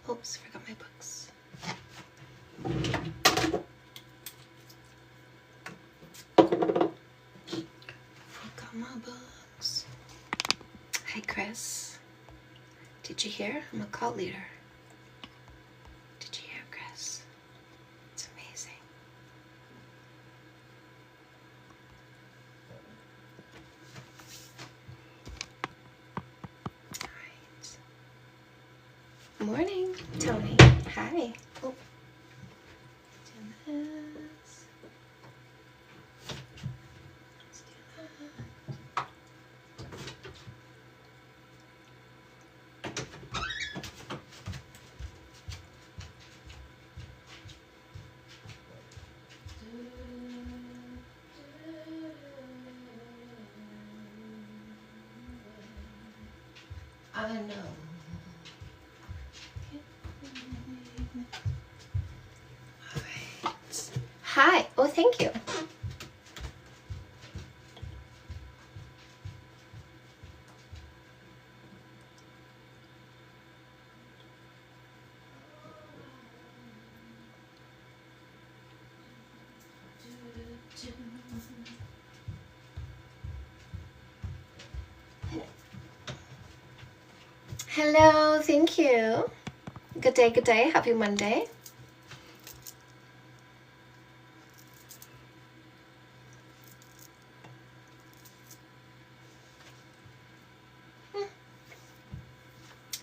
Oops, forgot my books. Forgot my books. Hi, Chris. Did you hear? I'm a cult leader. Did you hear, Chris? It's amazing. All right. Morning, Tony. Hi. Oh. Do this. Let's do that. I know. All right. Hi. Oh, thank you. Hello, thank you. Good day, happy Monday.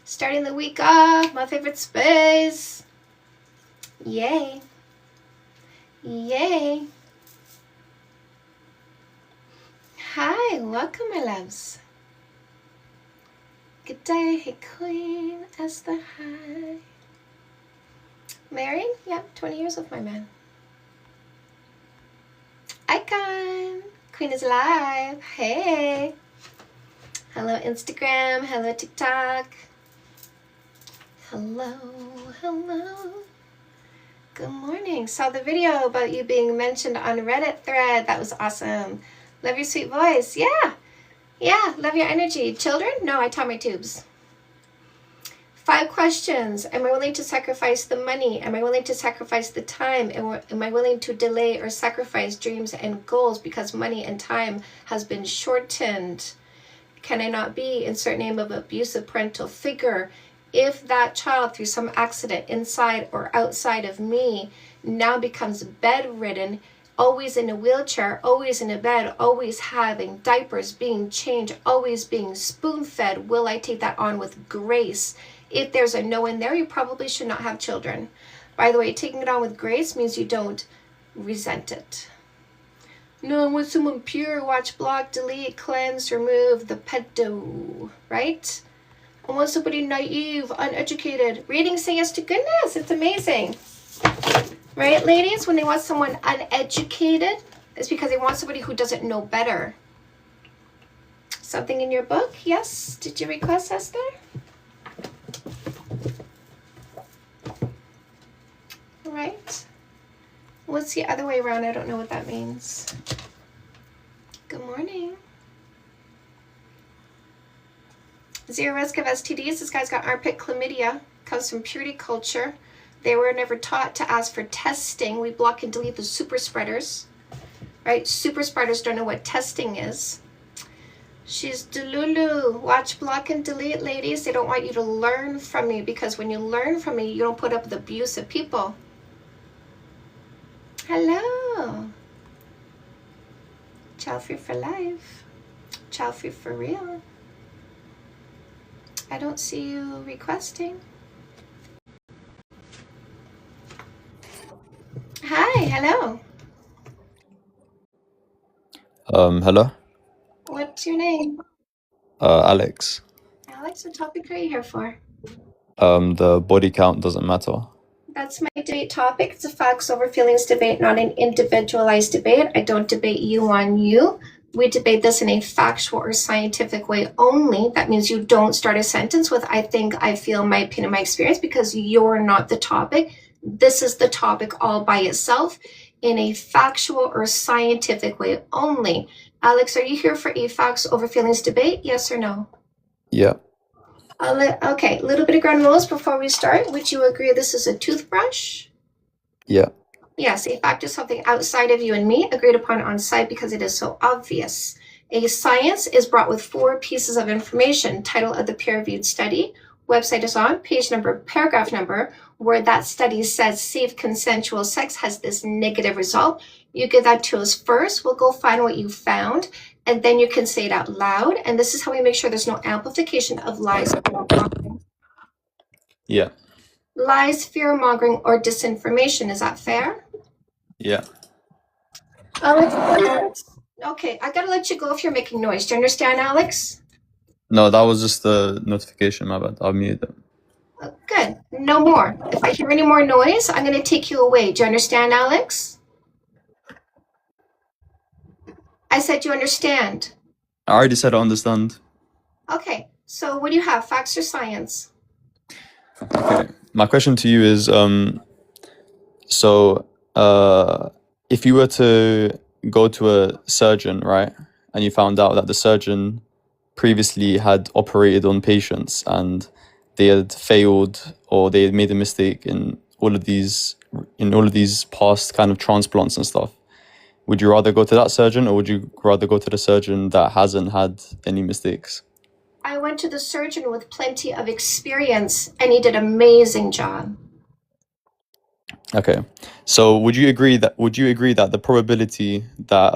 Starting the week off, my favorite space. Yay. Yay. Hi, welcome my loves. Good day, hey Queen, Esther, hi. Married? Yep, 20 years with my man. Icon, Queen is live, hey. Hello Instagram, hello TikTok. Hello, hello. Good morning. Saw the video about you being mentioned on Reddit thread. That was awesome. Love your sweet voice. Yeah, love your energy. Children? No, I taught my tubes. 5 questions. Am I willing to sacrifice the money? Am I willing to sacrifice the time? Am I willing to delay or sacrifice dreams and goals because money and time has been shortened? Can I not be insert name of abusive parental figure if that child, through some accident inside or outside of me, now becomes bedridden, always in a wheelchair, always in a bed, always having diapers being changed, always being spoon-fed? Will I take that on with grace? If there's a no in there, you probably should not have children. By the way, taking it on with grace means you don't resent it. No, I want someone pure. Watch, block, delete, cleanse, remove the pedo, right? I want somebody naive, uneducated, reading Say Yes to Goodness. It's amazing. Right, ladies? When they want someone uneducated, it's because they want somebody who doesn't know better. Something in your book? Yes? Did you request, Esther? Right. What's the other way around? I don't know what that means. Good morning. Zero risk of STDs. This guy's got armpit chlamydia. Comes from purity culture. They were never taught to ask for testing. We block and delete the super spreaders. Right? Super spreaders don't know what testing is. She's Delulu. Watch, block, and delete, ladies. They don't want you to learn from me, because when you learn from me, you don't put up with abusive people. Hello. Child free for life. Child free for real. I don't see you requesting. Hi, hello. Hello? What's your name? Alex. Alex, what topic are you here for? The body count doesn't matter. That's my debate topic. It's a facts over feelings debate, not an individualized debate. I don't debate you on you. We debate this in a factual or scientific way only. That means you don't start a sentence with I think, I feel, my opinion, my experience, because you're not the topic. This is the topic all by itself in a factual or scientific way only. Alex, are you here for a facts over feelings debate? Yes or no? Yeah. Okay, a little bit of ground rules before we start. Would you agree this is a toothbrush? Yeah. Yes, a fact is something outside of you and me, agreed upon on site because it is so obvious. A science is brought with 4 pieces of information: title of the peer-reviewed study, website is on, page number, paragraph number, where that study says safe consensual sex has this negative result. You give that to us first. We'll go find what you found, and then you can say it out loud. And this is how we make sure there's no amplification of lies, Yeah. lies, fear-mongering, or disinformation. Is that fair? Yeah. Alex, okay, I gotta let you go if you're making noise. Do you understand, Alex? No, that was just the notification, my bad. I'll mute them. Good. No more. If I hear any more noise, I'm gonna take you away. Do you understand, Alex? I said you understand. I already said I understand. Okay, so what do you have, facts or science? Okay. My question to you is, if you were to go to a surgeon, right, and you found out that the surgeon previously had operated on patients and they had failed or they had made a mistake in all of these past kind of transplants and stuff, would you rather go to that surgeon or would you rather go to the surgeon that hasn't had any mistakes? I went to the surgeon with plenty of experience and he did an amazing job. Okay, so would you agree that the probability that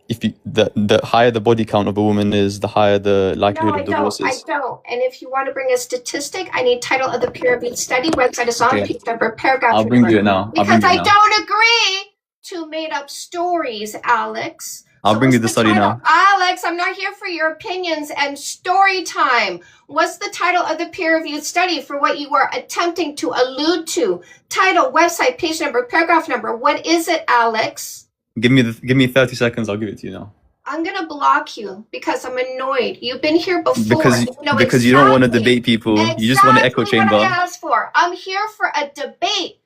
if you the higher the body count of a woman is, the higher the No, likelihood I of divorce don't. I is? don't. And if you want to bring a statistic, I need title of the peer-reviewed study, website is on, Okay, page number, paragraph I'll bring number. you it now. Because I don't agree to made up stories, Alex. I'll So bring what's you the study title? now. Alex, I'm not here for your opinions and story time. What's the title of the peer-reviewed study for what you were attempting to allude to? Title, website, page number, paragraph number. What is it, Alex? Give me 30 seconds. I'll give it to you now. I'm gonna block you because I'm annoyed. You've been here before. Because you don't want to debate people. You just want an echo chamber. What I asked for. I'm here for a debate,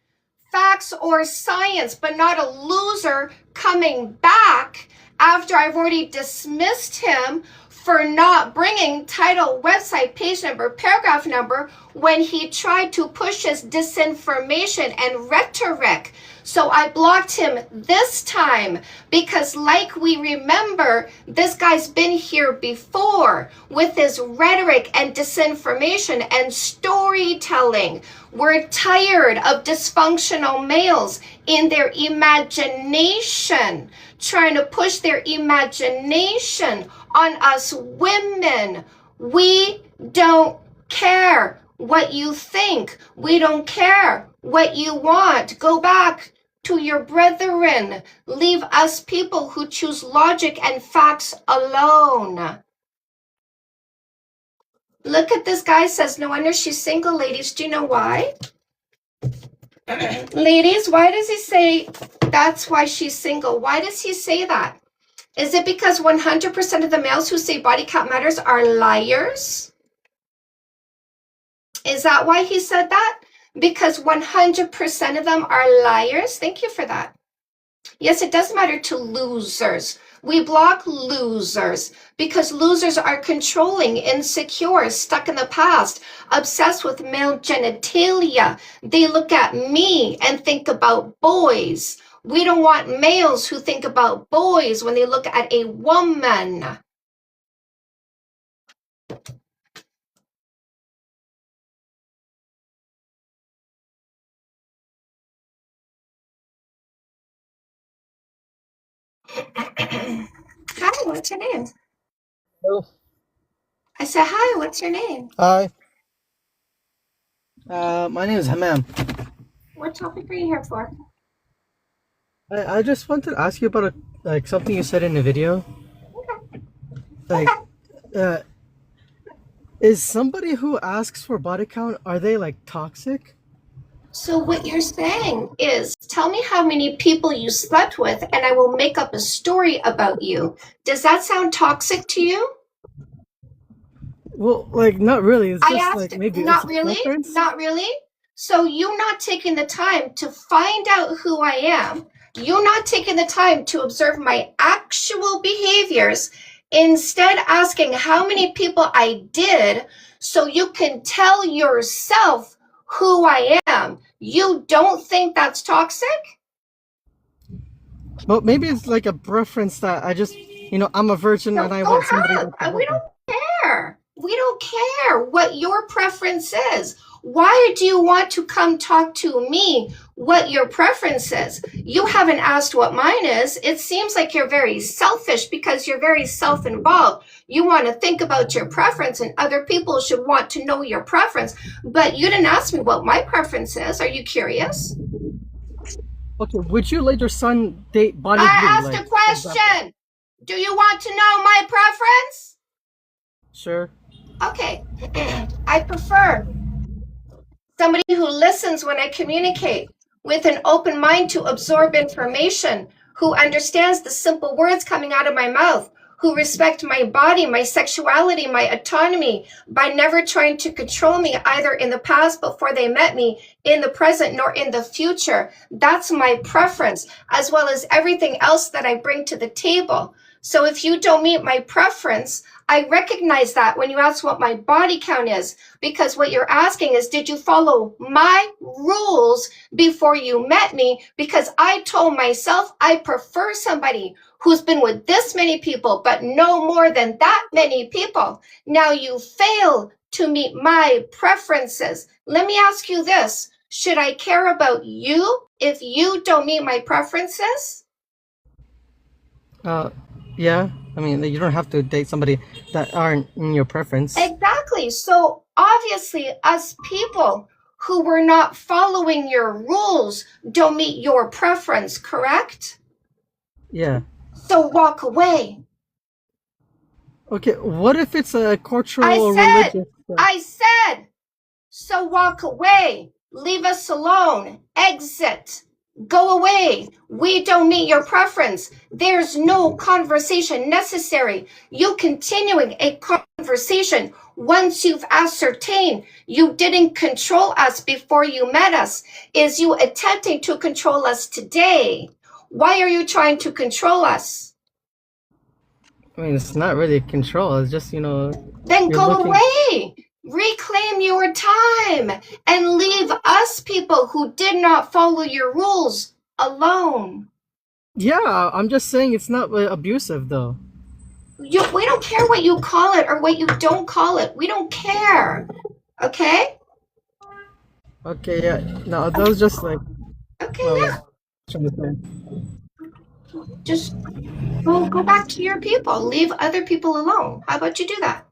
facts or science, but not a loser coming back after I've already dismissed him for not bringing title, website, page number, paragraph number when he tried to push his disinformation and rhetoric. So I blocked him this time because, like we remember, this guy's been here before with his rhetoric and disinformation and storytelling. We're tired of dysfunctional males in their imagination, trying to push their imagination on us women. We don't care what you think. We don't care what you want. Go back to your brethren. Leave us people who choose logic and facts alone. Look at this guy says, no wonder she's single. Ladies, do you know why? Ladies, why does he say that's why she's single? Why does he say that? Is it because 100% of the males who say body count matters are liars? Is that why he said that? Because 100% of them are liars? Thank you for that. Yes, it does matter to losers. We block losers because losers are controlling, insecure, stuck in the past, obsessed with male genitalia. They look at me and think about boys. We don't want males who think about boys when they look at a woman. Hi, what's your name? Hello. I said, hi, what's your name? Hi. My name is Hamam. What topic are you here for? I just wanted to ask you about something you said in the video. Okay. Is somebody who asks for body count, are they toxic? So what you're saying is, tell me how many people you slept with and I will make up a story about you. Does that sound toxic to you? Well, not really. It's just I asked, maybe not it's really? preference. Not really? So you not taking the time to find out who I am, you not taking the time to observe my actual behaviors Instead, asking how many people I did so you can tell yourself who I am. You don't think that's toxic? But maybe it's like a preference that I just, I'm a virgin No, and I go want somebody ahead. that can We help me. don't care. We don't care what your preference is. Why do you want to come talk to me what your preference is? You haven't asked what mine is. It seems like you're very selfish because you're very self-involved. You want to think about your preference, and other people should want to know your preference. But you didn't ask me what my preference is. Are you curious? Okay, would you let your son date Bonnie I Blue? asked Like, a for example? question. Do you want to know my preference? Sure. Okay. I prefer somebody who listens when I communicate, with an open mind to absorb information, who understands the simple words coming out of my mouth, who respect my body, my sexuality, my autonomy, by never trying to control me either in the past before they met me, in the present, nor in the future. That's my preference, as well as everything else that I bring to the table. So if you don't meet my preference, I recognize that when you ask what my body count is, because what you're asking is, did you follow my rules before you met me? Because I told myself I prefer somebody who's been with this many people, but no more than that many people. Now you fail to meet my preferences. Let me ask you this. Should I care about you if you don't meet my preferences? Yeah. I mean, you don't have to date somebody that aren't in your preference. Exactly. So obviously, us people who were not following your rules don't meet your preference, correct? Yeah. So walk away. Okay, what if it's a cultural I or said, religious? so walk away. Leave us alone. Exit. Go away. We don't meet your preference. There's no conversation necessary. You continuing a conversation once you've ascertained you didn't control us before you met us is you attempting to control us today. Why are you trying to control us? I mean, it's not really control. It's just, Then you're go looking. away. Reclaim your time and leave us people who did not follow your rules alone. Yeah, I'm just saying it's not abusive, though. We don't care what you call it or what you don't call it. We don't care. Okay? Okay, yeah. No, that was just like, Okay, well, yeah. trying to say. Just go back to your people. Leave other people alone. How about you do that?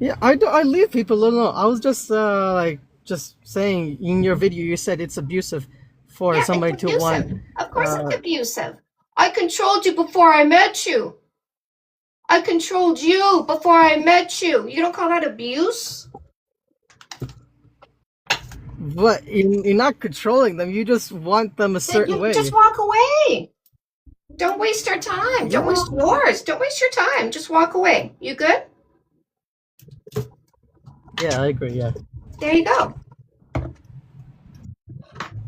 Yeah, I leave people alone. I was just just saying in your video you said it's abusive for Yeah, somebody it's to want. abusive. Of course it's abusive. I controlled you before I met you. I controlled you before I met you. You don't call that abuse? But you're not controlling them. You just want them a Then certain you way. just walk away. Don't waste our time. Don't Yeah. waste yours. Don't waste your time. Just walk away. You good? Yeah, I agree. Yeah. There you go.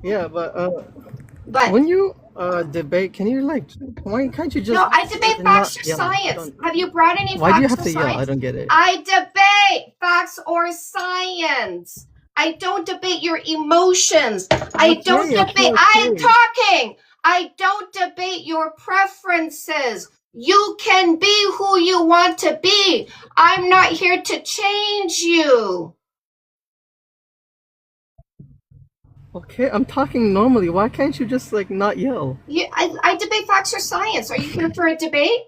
Yeah, but But when you debate, can you why can't you just no, I debate not facts or yell? science. Have you brought any Why do you facts have or to yell? I science? don't get it. I debate facts or science. I don't debate your emotions. I don't debate. I'm talking. I don't debate your preferences. You can be who you want to be. I'm not here to change you. Okay, I'm talking normally. Why can't you just not yell? I debate facts or science. Are you here for a debate?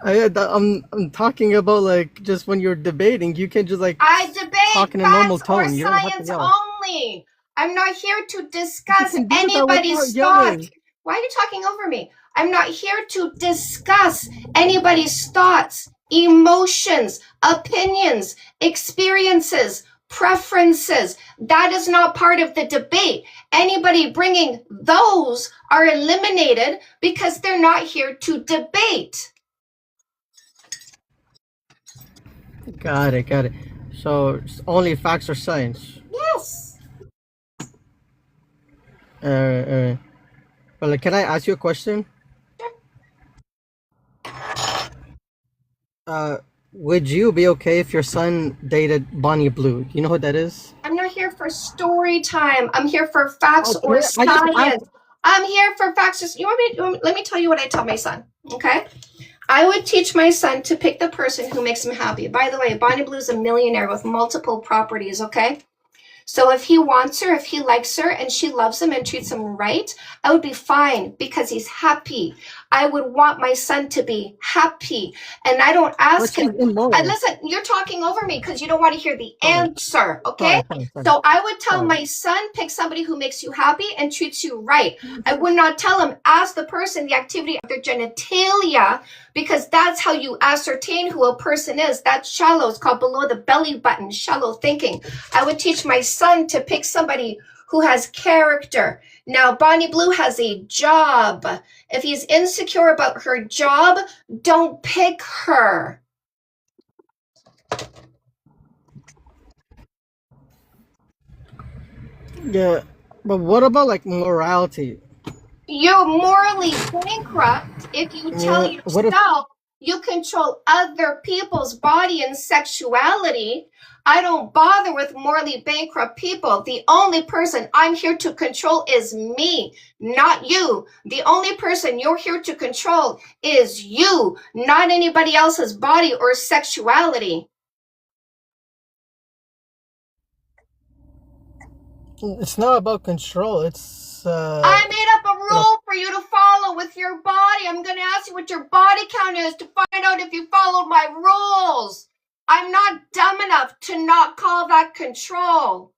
I'm talking about just when you're debating, you can just I debate talk in a normal facts or tone. You don't have to science yell. only. I'm not here to discuss can do that anybody's without yelling. thoughts. Why are you talking over me? I'm not here to discuss anybody's thoughts, emotions, opinions, experiences, preferences. That is not part of the debate. Anybody bringing those are eliminated because they're not here to debate. Got it. So it's only facts or science. Yes. Uh, But like, can I ask you a question? Uh, would you be okay if your son dated Bonnie Blue? Do you know what that is? I'm not here for story time. I'm here for facts or I just science. I'm here for facts. Let me tell you what I tell my son. Okay. I would teach my son to pick the person who makes him happy. By the way, Bonnie Blue is a millionaire with multiple properties. Okay. So if he wants her, if he likes her, and she loves him and treats him right, I would be fine because he's happy. I would want my son to be happy. And I don't ask him. Listen, you're talking over me because you don't want to hear the answer, okay? Fine. So I would tell my son, pick somebody who makes you happy and treats you right. I would not tell him, ask the person the activity of their genitalia, because that's how you ascertain who a person is. That's shallow. It's called below the belly button, shallow thinking. I would teach my son to pick somebody who has character. Now, Bonnie Blue has a job. If he's insecure about her job, don't pick her. Yeah, but what about like morality? You're morally bankrupt if you tell yourself you control other people's body and sexuality. I don't bother with morally bankrupt people. The only person I'm here to control is me, not you. The only person you're here to control is you, not anybody else's body or sexuality. It's not about control. It's I made up a rule for you to follow with your body. I'm going to ask you what your body count is to find out if you followed my rules. I'm not dumb enough to not call that control.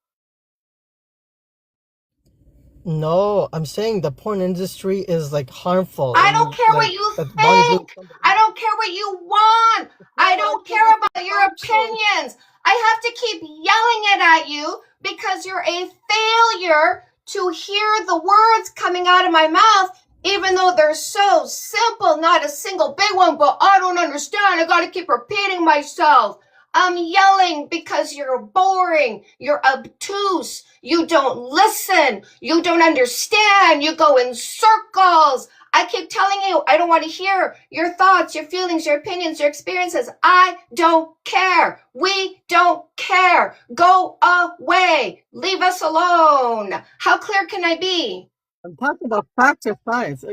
No, I'm saying the porn industry is like harmful. I don't care what you think. I don't care what you want. I don't care about your opinions. I have to keep yelling it at you because you're a failure to hear the words coming out of my mouth, even though they're so simple, not a single big one, but I don't understand. I got to keep repeating myself. I'm yelling because you're boring. You're obtuse. You don't listen. You don't understand. You go in circles. I keep telling you, I don't want to hear your thoughts, your feelings, your opinions, your experiences. I don't care. We don't care. Go away. Leave us alone. How clear can I be? I'm talking about facts or science.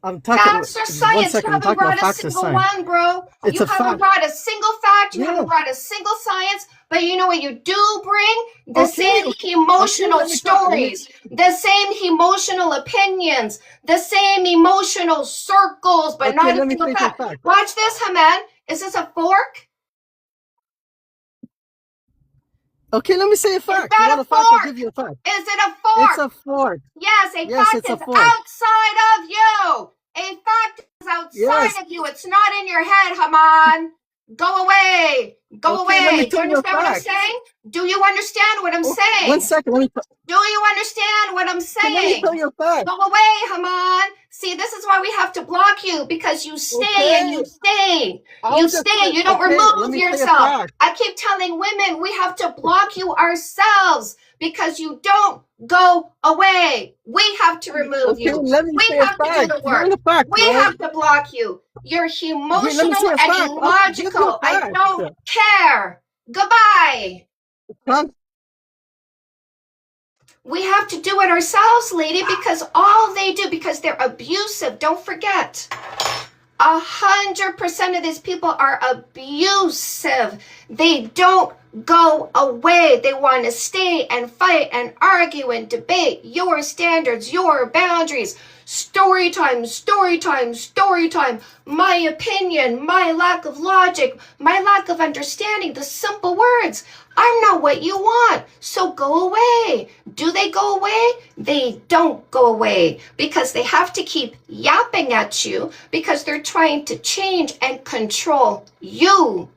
I'm talking facts or science. You haven't brought a single one, bro. You haven't brought a single fact. You haven't brought a single science. But you know what you do bring? The same emotional stories, the same emotional opinions, the same emotional circles, but not a single fact. Watch this, Haman. Is this a fork? Okay, let me say a fact. Is that a fork? I'll give you a fact. Is it a fork? It's a fork. Yes, a fact is outside of you. A fact is outside of you. It's not in your head, Haman. Go away. Go away. Do you understand what I'm saying? Do you understand what I'm saying? 1 second. Do you understand what I'm saying? Let me tell you a fact. Go away, Haman. See, this is why we have to block you, because you stay and you stay. You stay. You don't remove yourself. I keep telling women we have to block you ourselves because you don't go away. We have to remove you. We have to do the work. We have to block you. You're emotional and illogical. I don't care. Goodbye. We have to do it ourselves, lady, because all they do, because they're abusive. Don't forget, 100% of these people are abusive. They don't go away. They want to stay and fight and argue and debate your standards, your boundaries. Story time, story time, story time. My opinion, my lack of logic, my lack of understanding, the simple words. I'm not what you want, so go away. Do they go away? They don't go away because they have to keep yapping at you because they're trying to change and control you.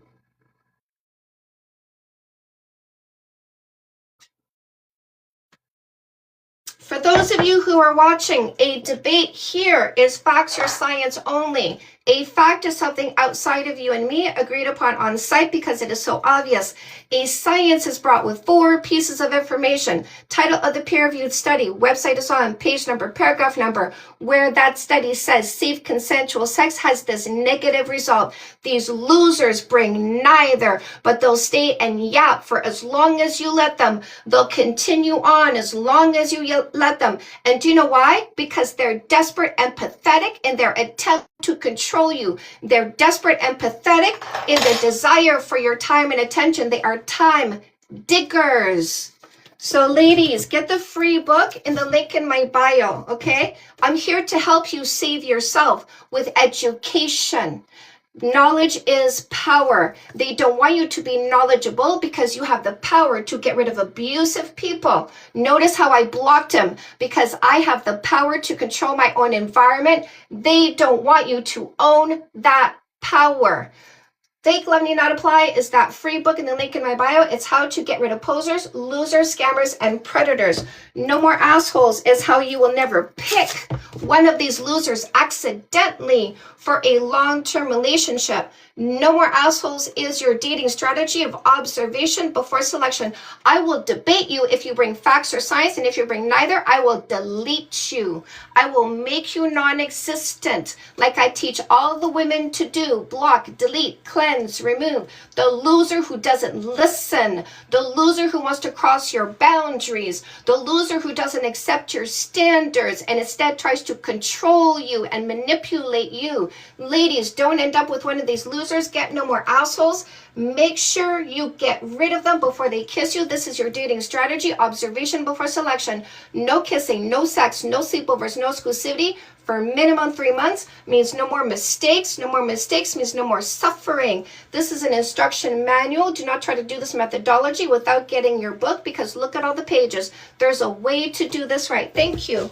For those of you who are watching, a debate here is facts or science only. A fact is something outside of you and me, agreed upon on site because it is so obvious. A science is brought with 4 pieces of information. Title of the peer-reviewed study, website is on, page number, paragraph number, where that study says safe consensual sex has this negative result. These losers bring neither, but they'll stay and yap for as long as you let them. They'll continue on as long as you let them. And do you know why? Because they're desperate and pathetic in their attempt to control you. They're desperate and pathetic in the desire for your time and attention. They are time diggers. So ladies, get the free book in the link in my bio, okay? I'm here to help you save yourself with education. Knowledge is power. They don't want you to be knowledgeable because you have the power to get rid of abusive people. Notice how I blocked him because I have the power to control my own environment. They don't want you to own that power. Fake Love Need Not Apply is that free book in the link in my bio. It's how to get rid of posers, losers, scammers, and predators. No More Assholes is how you will never pick one of these losers accidentally for a long-term relationship. No More Assholes is your dating strategy of observation before selection. I will debate you if you bring facts or science, and if you bring neither, I will delete you. I will make you non-existent, like I teach all the women to do. Block, delete, cleanse, remove. The loser who doesn't listen. The loser who wants to cross your boundaries. The loser who doesn't accept your standards and instead tries to control you and manipulate you. Ladies, don't end up with one of these losers. Get No More Assholes. Make sure you get rid of them before they kiss you. This is your dating strategy. Observation before selection. No kissing, no sex, no sleepovers, no exclusivity for minimum 3 months means no more mistakes. No more mistakes means no more suffering. This is an instruction manual. Do not try to do this methodology without getting your book, because look at all the pages. There's a way to do this right. Thank you.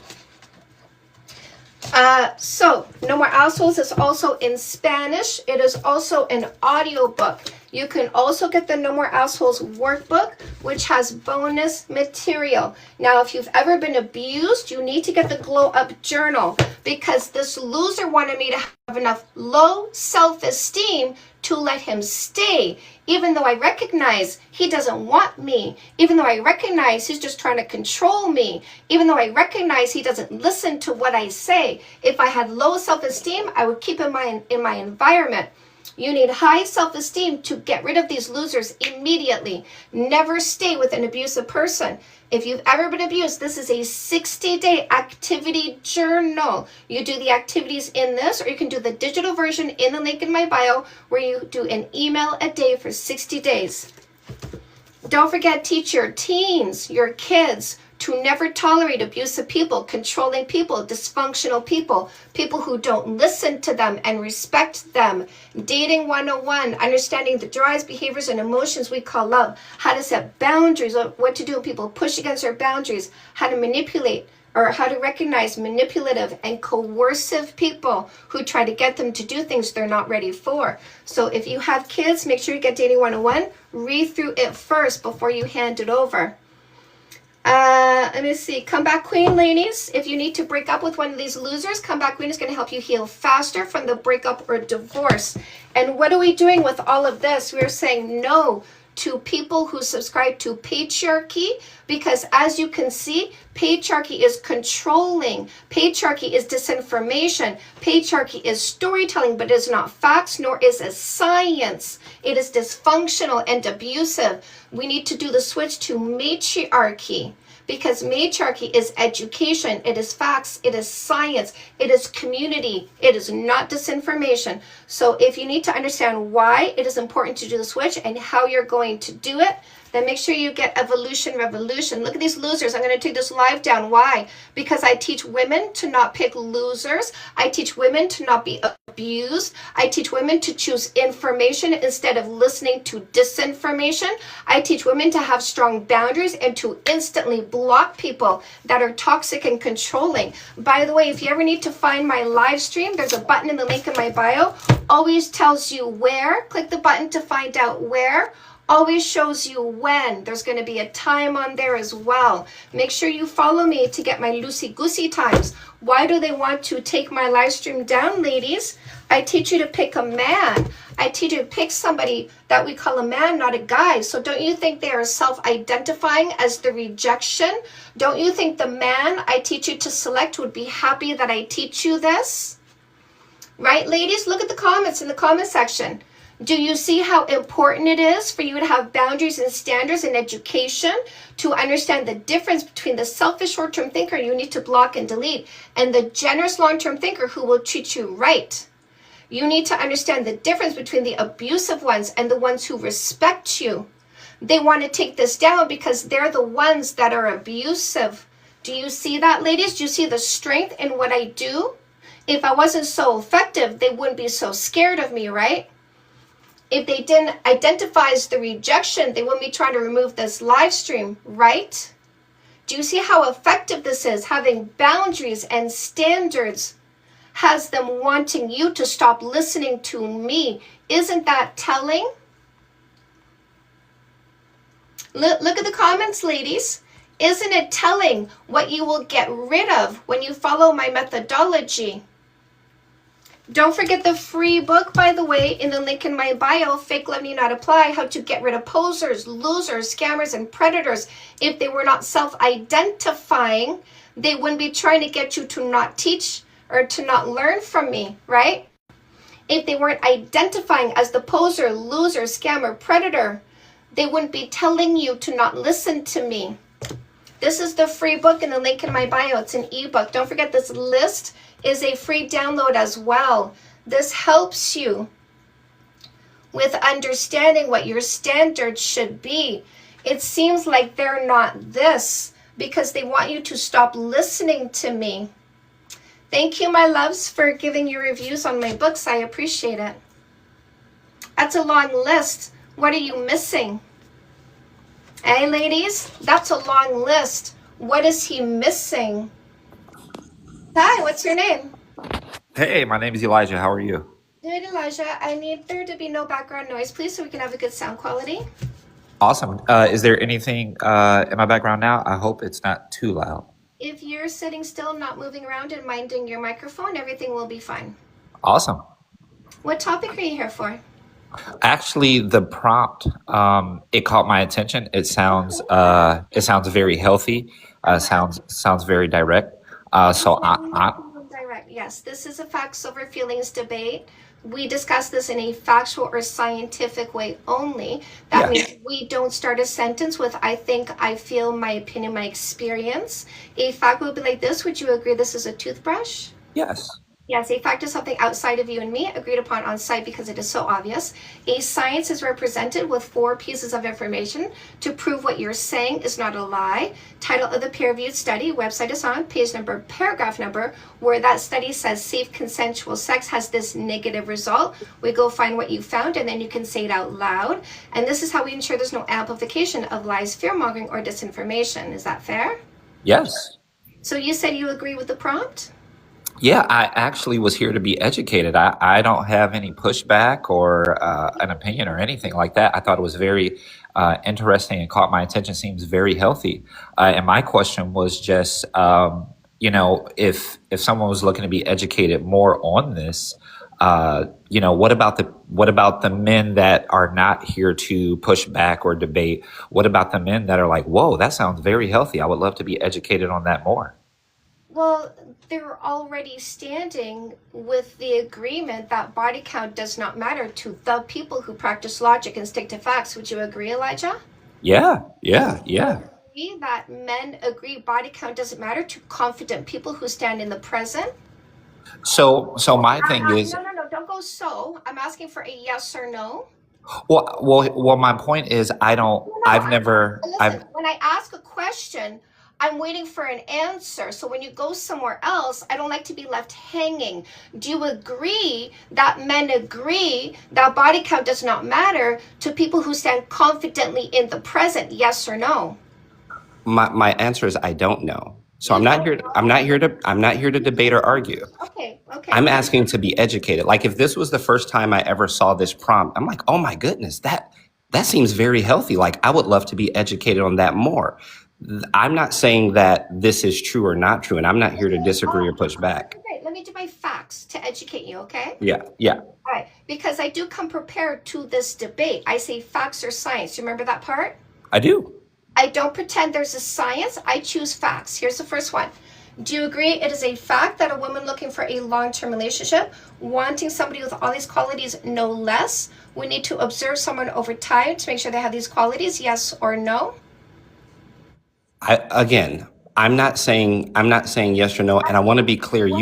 So No More Assholes is also in Spanish. It is also an audio book. You can also get the No More Assholes workbook, which has bonus material. Now, if you've ever been abused, you need to get the Glow Up Journal, because this loser wanted me to have enough low self-esteem to let him stay, even though I recognize he doesn't want me, even though I recognize he's just trying to control me, even though I recognize he doesn't listen to what I say. If I had low self-esteem, I would keep him in my environment. You need high self-esteem to get rid of these losers immediately. Never stay with an abusive person. If you've ever been abused, this is a 60-day activity journal. You do the activities in this, or you can do the digital version in the link in my bio, where you do an email a day for 60 days. Don't forget, teach your teens, your kids, to never tolerate abusive people, controlling people, dysfunctional people, people who don't listen to them and respect them. Dating 101, understanding the drives, behaviors, and emotions we call love. How to set boundaries, what to do when people push against our boundaries. How to manipulate, or how to recognize manipulative and coercive people who try to get them to do things they're not ready for. So if you have kids, make sure you get Dating 101. Read through it first before you hand it over. Let me see. Comeback Queen, ladies. If you need to break up with one of these losers, Comeback Queen is going to help you heal faster from the breakup or divorce. And what are we doing with all of this? We're saying no to people who subscribe to patriarchy, because as you can see, patriarchy is controlling. Patriarchy is disinformation. Patriarchy is storytelling, but it is not facts, nor is it science. It is dysfunctional and abusive. We need to do the switch to matriarchy, because matriarchy is education, it is facts, it is science, it is community, it is not disinformation. So if you need to understand why it is important to do the switch and how you're going to do it, then make sure you get Evolution Revolution. Look at these losers. I'm going to take this live down. Why? Because I teach women to not pick losers. I teach women to not be abused. I teach women to choose information instead of listening to disinformation. I teach women to have strong boundaries and to instantly block people that are toxic and controlling. By the way, if you ever need to find my live stream, there's a button in the link in my bio. Always tells you where. Click the button to find out where. always shows you when. There's going to be a time on there as well. Make sure you follow me to get my loosey-goosey times. Why do they want to take my live stream down, ladies? I teach you to pick a man. I teach you to pick somebody that we call a man, not a guy. So don't you think they are self-identifying as the rejection? Don't you think the man I teach you to select would be happy that I teach you this? Right, ladies? Look at the comments in the comment section. Do you see how important it is for you to have boundaries and standards in education, to understand the difference between the selfish short-term thinker you need to block and delete and the generous long-term thinker who will treat you right? You need to understand the difference between the abusive ones and the ones who respect you. They want to take this down because they're the ones that are abusive. Do you see that, ladies? Do you see the strength in what I do? If I wasn't so effective, they wouldn't be so scared of me, right? If they didn't identify as the rejection, they wouldn't be trying to remove this live stream, right? Do you see how effective this is? Having boundaries and standards has them wanting you to stop listening to me. Isn't that telling? Look at the comments, ladies. Isn't it telling what you will get rid of when you follow my methodology? Don't forget the free book, by the way, in the link in my bio, Fake Love Need Not Apply, How to Get Rid of Posers, Losers, Scammers, and Predators. If they were not self-identifying, they wouldn't be trying to get you to not teach or to not learn from me, right? If they weren't identifying as the poser, loser, scammer, predator, they wouldn't be telling you to not listen to me. This is the free book in the link in my bio. It's an ebook. Don't forget, this list is a free download as well. This helps you with understanding what your standards should be. It seems like they're not this because they want you to stop listening to me. Thank you, my loves, for giving your reviews on my books. I appreciate it. That's a long list. What are you missing? Hey, ladies, that's a long list. What is he missing? Hi, what's your name? Hey, my name is Elijah. How are you? Good, Elijah. I need there to be no background noise, please, so we can have a good sound quality. Awesome. Is there anything in my background now? I hope it's not too loud. If you're sitting still, not moving around and minding your microphone, everything will be fine. Awesome. What topic are you here for? Actually, the prompt it caught my attention. It sounds very healthy. Sounds very direct. So I Direct. Yes, this is a facts over feelings debate. We discuss this in a factual or scientific way only. That means we don't start a sentence with I think, I feel, my opinion, my experience. A fact would be like this. Would you agree this is a toothbrush? yes. Yes, a fact is something outside of you and me, agreed upon on site because it is so obvious. A science is represented with 4 pieces of information to prove what you're saying is not a lie. Title of the peer-reviewed study, website is on, page number, paragraph number, where that study says safe consensual sex has this negative result. We go find what you found and then you can say it out loud. And this is how we ensure there's no amplification of lies, fear-mongering, or disinformation. Is that fair? Yes. So you said you agree with the prompt? Yeah, I actually was here to be educated. I don't have any pushback or an opinion or anything like that. I thought it was very interesting and caught my attention. Seems very healthy. And my question was just, if someone was looking to be educated more on this, what about the men that are not here to push back or debate? What about the men that are like, whoa, that sounds very healthy. I would love to be educated on that more. Well, they're already standing with the agreement that body count does not matter to the people who practice logic and stick to facts. Would you agree, Elijah? Yeah. Agree that men agree body count doesn't matter to confident people who stand in the present? So my thing is, No, don't go so. I'm asking for a yes or no. well, my point is, Listen, when I ask a question, I'm waiting for an answer. So when you go somewhere else, I don't like to be left hanging. Do you agree that men agree that body count does not matter to people who stand confidently in the present? Yes or no? My answer is I don't know. So I'm not here to debate or argue. Okay. I'm asking to be educated. Like if this was the first time I ever saw this prompt, I'm like, oh my goodness, That seems very healthy. Like, I would love to be educated on that more. I'm not saying that this is true or not true, and I'm not here to disagree or push back. Okay, let me do my facts to educate you, okay? Yeah, yeah, All right, because I do come prepared to this debate. I say facts or science. You remember that part? I do. I don't pretend there's a science. I choose facts. Here's the first one. Do you agree it is a fact that a woman looking for a long-term relationship, wanting somebody with all these qualities, no less, we need to observe someone over time to make sure they have these qualities, yes or no? I'm not saying yes or no, and I want to be clear. No.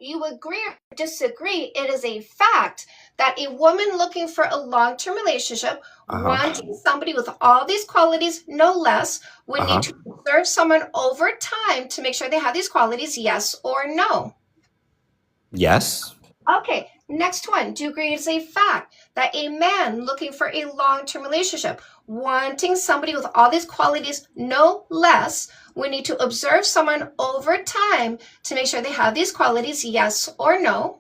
You agree or disagree, it is a fact that a woman looking for a long-term relationship, wanting somebody with all these qualities, no less, would need to observe someone over time to make sure they have these qualities, yes or no? Yes. Okay, next one. Do you agree it's a fact that a man looking for a long-term relationship, wanting somebody with all these qualities, no less, we need to observe someone over time to make sure they have these qualities, yes or no?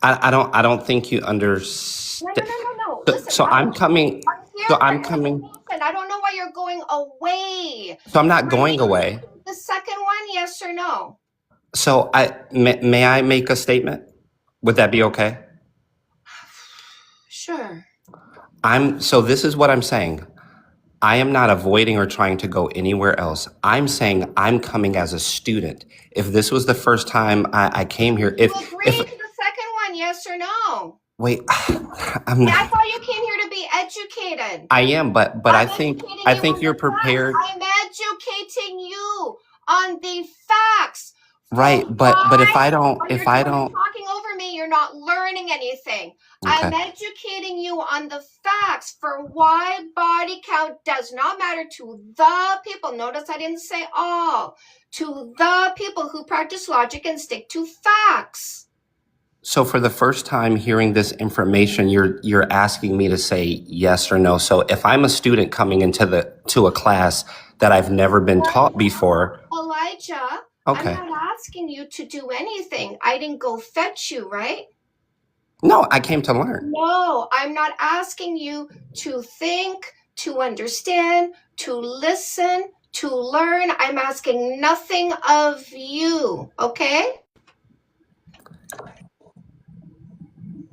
I don't think you understand. No. Listen, So I'm coming. here So for I'm coming. information. I don't know why you're going away. So I'm not going away. The second one, yes or no? So may I make a statement? Would that be okay? Sure. So this is what I'm saying. I am not avoiding or trying to go anywhere else. I'm saying I'm coming as a student. If this was the first time I came here, You agree to the second one, yes or no? wait, I'm I not. thought you came here to be educated. I am, but I I'm think educating you on you're the facts. prepared. I'm educating you on the facts. Right, but if I don't, When you're talking over me, you're not learning anything. I'm Okay. educating you on the facts for why body count does not matter to the people. Notice I didn't say all. To the people who practice logic and stick to facts. So for the first time hearing this information, you're asking me to say yes or no. So if I'm a student coming to a class that I've never been taught before, Elijah, okay. I'm not asking you to do anything. I didn't go fetch you, right? No, I came to learn. No, I'm not asking you to think, to understand, to listen, to learn. I'm asking nothing of you, okay?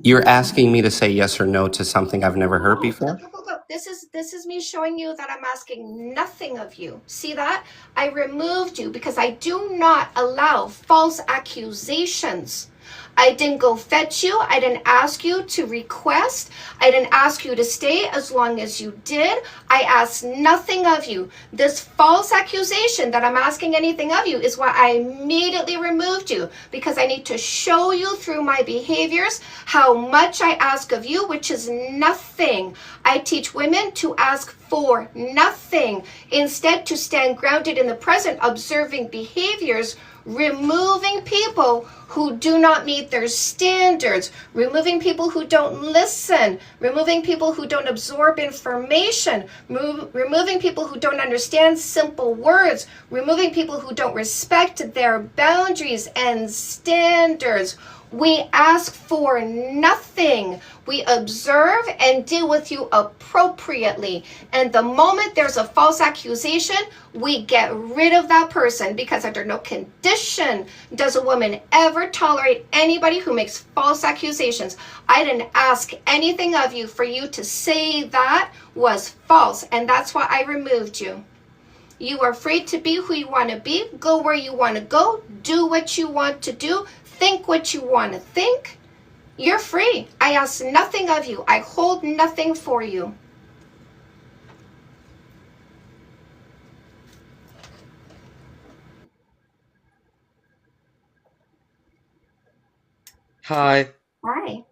You're asking me to say yes or no to something I've never heard before? Go. This is me showing you that I'm asking nothing of you. See that? I removed you because I do not allow false accusations. I didn't go fetch you. I didn't ask you to request. I didn't ask you to stay as long as you did. I asked nothing of you. This false accusation that I'm asking anything of you is why I immediately removed you, because I need to show you through my behaviors how much I ask of you, which is nothing. I teach women to ask for nothing. Instead, to stand grounded in the present, observing behaviors, removing people who do not meet their standards, removing people who don't listen, removing people who don't absorb information, removing people who don't understand simple words, removing people who don't respect their boundaries and standards. We ask for nothing. We observe and deal with you appropriately. And the moment there's a false accusation, we get rid of that person, because under no condition does a woman ever tolerate anybody who makes false accusations. I didn't ask anything of you for you to say that was false, and that's why I removed you. You are free to be who you want to be, go where you want to go, do what you want to do, think what you want to think. You're free. I ask nothing of you. I hold nothing for you. Hi, Hi.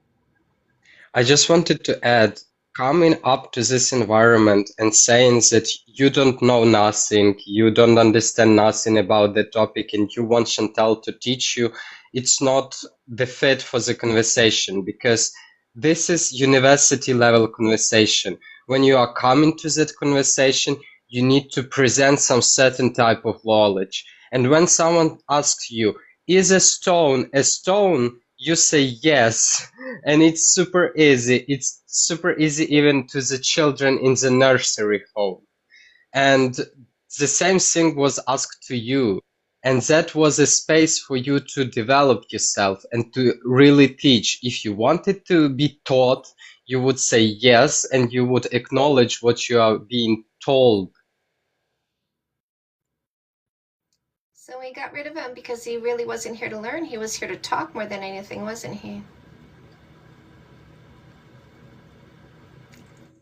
I just wanted to add, coming up to this environment and saying that you don't know nothing, you don't understand nothing about the topic, and you want Chantal to teach you, it's not the fit for the conversation, because this is university level conversation. When you are coming to that conversation, you need to present some certain type of knowledge. And when someone asks you, is a stone, you say yes. And it's super easy. It's super easy even to the children in the nursery home. And the same thing was asked to you. And that was a space for you to develop yourself and to really teach. If you wanted to be taught, you would say yes, and you would acknowledge what you are being told. So we got rid of him because he really wasn't here to learn. He was here to talk more than anything, wasn't he?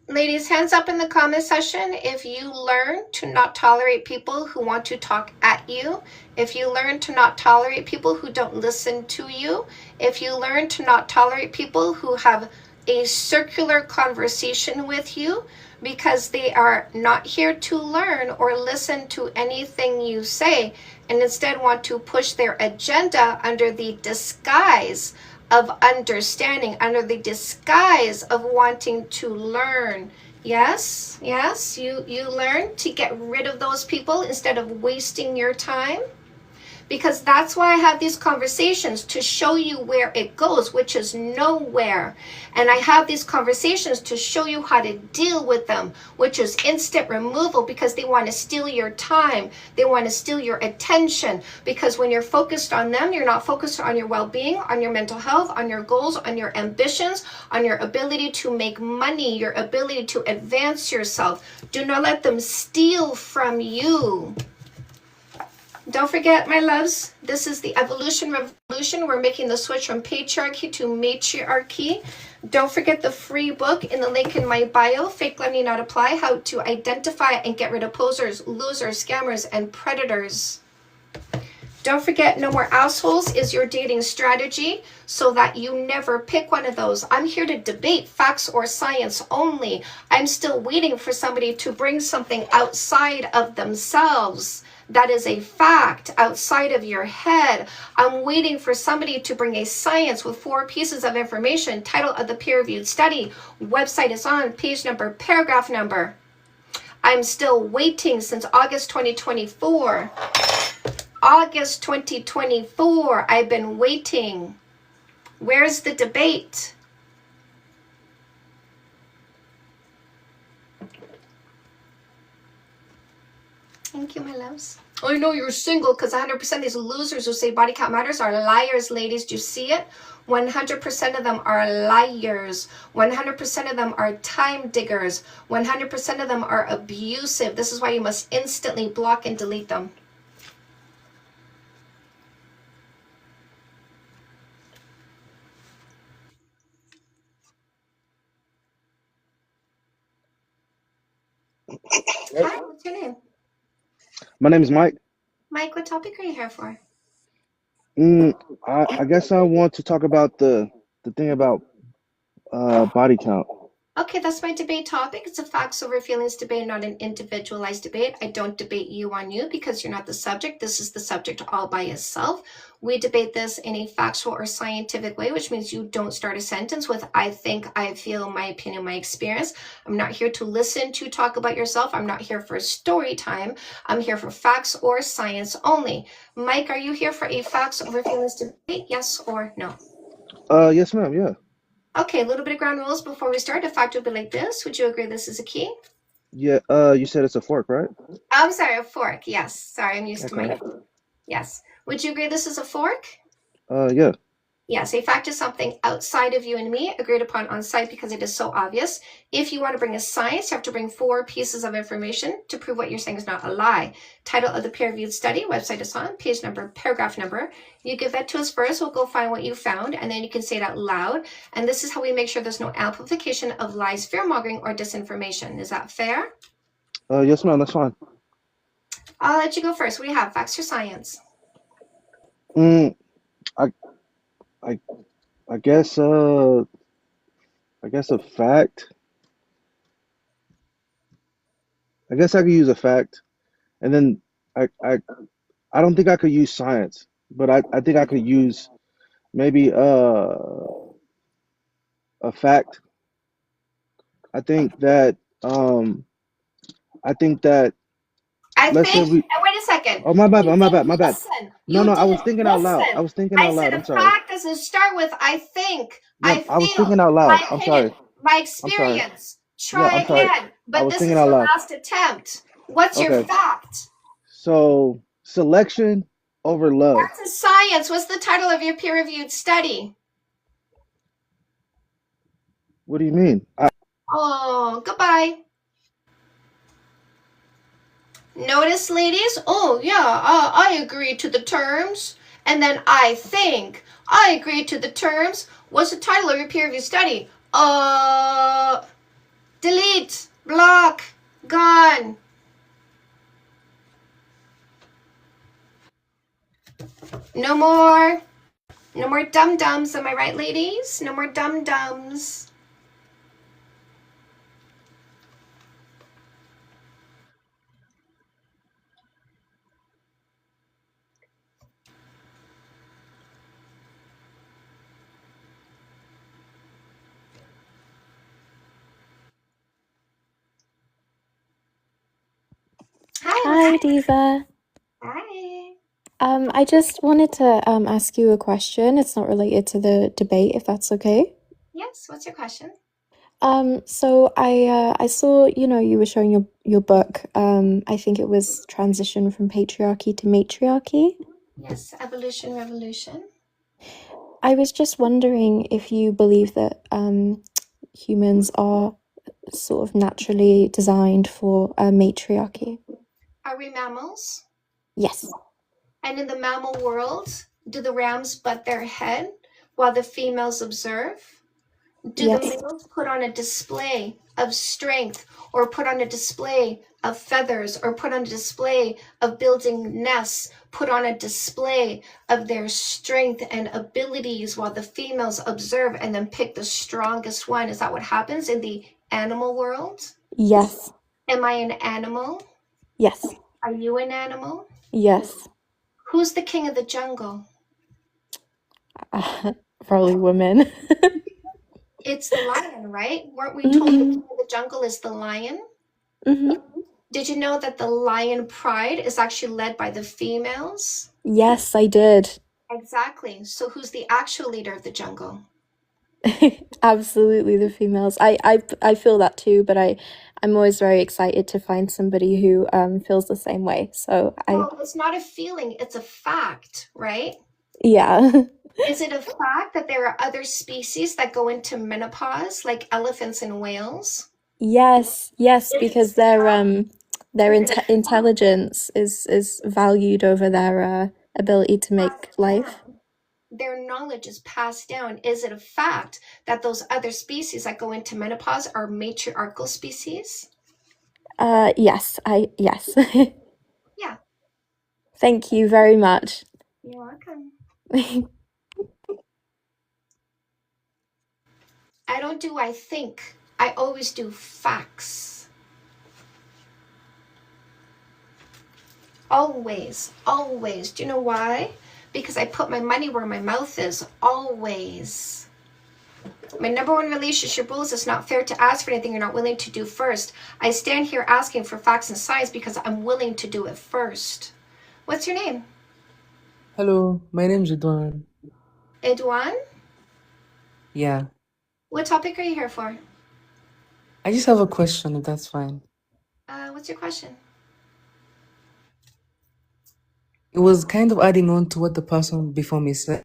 Ladies, hands up in the comment section if you learn to not tolerate people who want to talk at you, if you learn to not tolerate people who don't listen to you, if you learn to not tolerate people who have a circular conversation with you because they are not here to learn or listen to anything you say and instead want to push their agenda under the disguise of understanding, under the disguise of wanting to learn. Yes, you learn to get rid of those people instead of wasting your time. Because that's why I have these conversations, to show you where it goes, which is nowhere. And I have these conversations to show you how to deal with them, which is instant removal, because they want to steal your time. They want to steal your attention, because when you're focused on them, you're not focused on your well-being, on your mental health, on your goals, on your ambitions, on your ability to make money, your ability to advance yourself. Do not let them steal from you. Don't forget, my loves, this is the evolution revolution. We're making the switch from patriarchy to matriarchy. Don't forget the free book in the link in my bio, Fake Love Need Not Apply, How to Identify and Get Rid of Posers, Losers, Scammers, and Predators. Don't forget, No More Assholes is your dating strategy so that you never pick one of those. I'm here to debate facts or science only. I'm still waiting for somebody to bring something outside of themselves that is a fact outside of your head. I'm waiting for somebody to bring a science with 4 pieces of information, title of the peer-reviewed study, website is on, page number, paragraph number. I'm still waiting since August 2024. August 2024, I've been waiting. Where's the debate? Thank you, my loves. I know you're single because 100% of these losers who say body count matters are liars, ladies. Do you see it? 100% of them are liars. 100% of them are time diggers. 100% of them are abusive. This is why you must instantly block and delete them. Hi, what's your name? My name is Mike. Mike, what topic are you here for? I guess I want to talk about the thing about body count. Okay, that's my debate topic. It's a facts over feelings debate, not an individualized debate. I don't debate you on you because you're not the subject. This is the subject all by itself. We debate this in a factual or scientific way, which means you don't start a sentence with I think, I feel, my opinion, my experience. I'm not here to listen to talk about yourself. I'm not here for story time. I'm here for facts or science only. Mike, are you here for a facts over feelings debate? Yes or no? Yes, ma'am. Yeah. Okay, a little bit of ground rules before we start. A fact would be like this. Would you agree this is a key? Yeah. You said it's a fork, right? I'm sorry, a fork. Yes. Sorry, I'm used to my... Okay. Yes. Would you agree this is a fork? Yeah. Yes, a fact is something outside of you and me, agreed upon on site because it is so obvious. If you want to bring a science, you have to bring 4 pieces of information to prove what you're saying is not a lie. Title of the peer-reviewed study, website is on, page number, paragraph number. You give that to us first, we'll go find what you found, and then you can say it out loud. And this is how we make sure there's no amplification of lies, fear-mongering, or disinformation. Is that fair? Yes, ma'am. That's fine. I'll let you go first. What do you have, facts or science? I I guess a fact. I guess I could use a fact, and then I don't think I could use science, but I think I could use maybe a fact. I think that I think that I let's say think, we wait a second. Oh, my bad, You my didn't bad, my bad. listen. No, You no, I was didn't thinking out loud. I listen. was thinking I out loud. said I'm a sorry. fact doesn't start with I think, Yeah, I I was feel, thinking out loud. my I'm opinion, sorry. my I'm sorry. experience. Yeah, Try I'm sorry. again. I But was this thinking is out the loud. last attempt. What's your Okay. fact? So, selection over love. That's a science. What's the title of your peer-reviewed study? What do you mean? Oh, goodbye. Notice, ladies? Oh, yeah, I agree to the terms. And then I think. I agree to the terms. What's the title of your peer-reviewed study? Delete, block, gone. No more dum-dums, am I right, ladies? No more dum-dums. Hi, Diva. Hi. I just wanted to ask you a question. It's not related to the debate, if that's okay. Yes, what's your question? So I saw, you were showing your book. I think it was Transition from Patriarchy to Matriarchy. Yes, evolution, revolution. I was just wondering if you believe that humans are sort of naturally designed for matriarchy. Are we mammals? Yes. And in the mammal world, do the rams butt their head while the females observe? Do Yes. the males put on a display of strength, or put on a display of feathers, or put on a display of building nests, put on a display of their strength and abilities while the females observe and then pick the strongest one? Is that what happens in the animal world? Yes. Am I an animal? Yes. Are you an animal? Yes. Who's the king of the jungle? Probably women. It's the lion, right? Weren't we told the king of the jungle is the lion? Did you know that the lion pride is actually led by the females? Yes, I did. Exactly. So who's the actual leader of the jungle? Absolutely, the females. I feel that too, but I'm always very excited to find somebody who feels the same way. So Well, it's not a feeling, it's a fact, right? yeah. Is it a fact that there are other species that go into menopause, like elephants and whales? Yes, because their intelligence is valued over their ability to make life. Their knowledge is passed down. Is it a fact that those other species that go into menopause are matriarchal species? Yes. Yeah. Thank you very much. You're welcome. I don't do I think. I always do facts. Always, always. Do you know why? Because I put my money where my mouth is. Always. My number one relationship rule is it's not fair to ask for anything you're not willing to do first. I stand here asking for facts and science because I'm willing to do it first. What's your name? Hello, my name is Edouan. Edouan? Yeah, What topic are you here for? I just have a question, if that's fine. What's your question? It was kind of adding on to what the person before me said.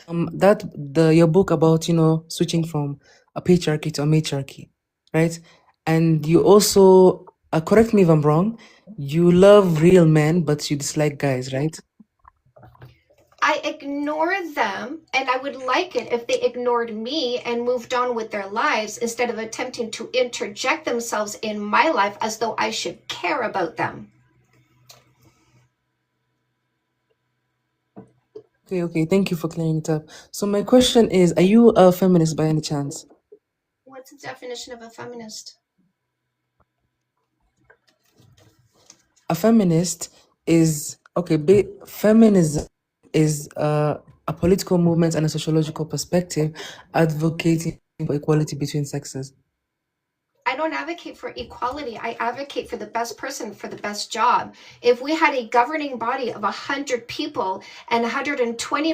Your book about, switching from a patriarchy to a matriarchy, right? And you also, correct me if I'm wrong, you love real men, but you dislike guys, right? I ignore them, and I would like it if they ignored me and moved on with their lives instead of attempting to interject themselves in my life as though I should care about them. Okay, thank you for clearing it up. So my question is, are you a feminist by any chance? What's the definition of a feminist? A feminist is, feminism is a political movement and a sociological perspective advocating for equality between sexes. I don't advocate for equality. I advocate for the best person for the best job. If we had a governing body of 100 people and 120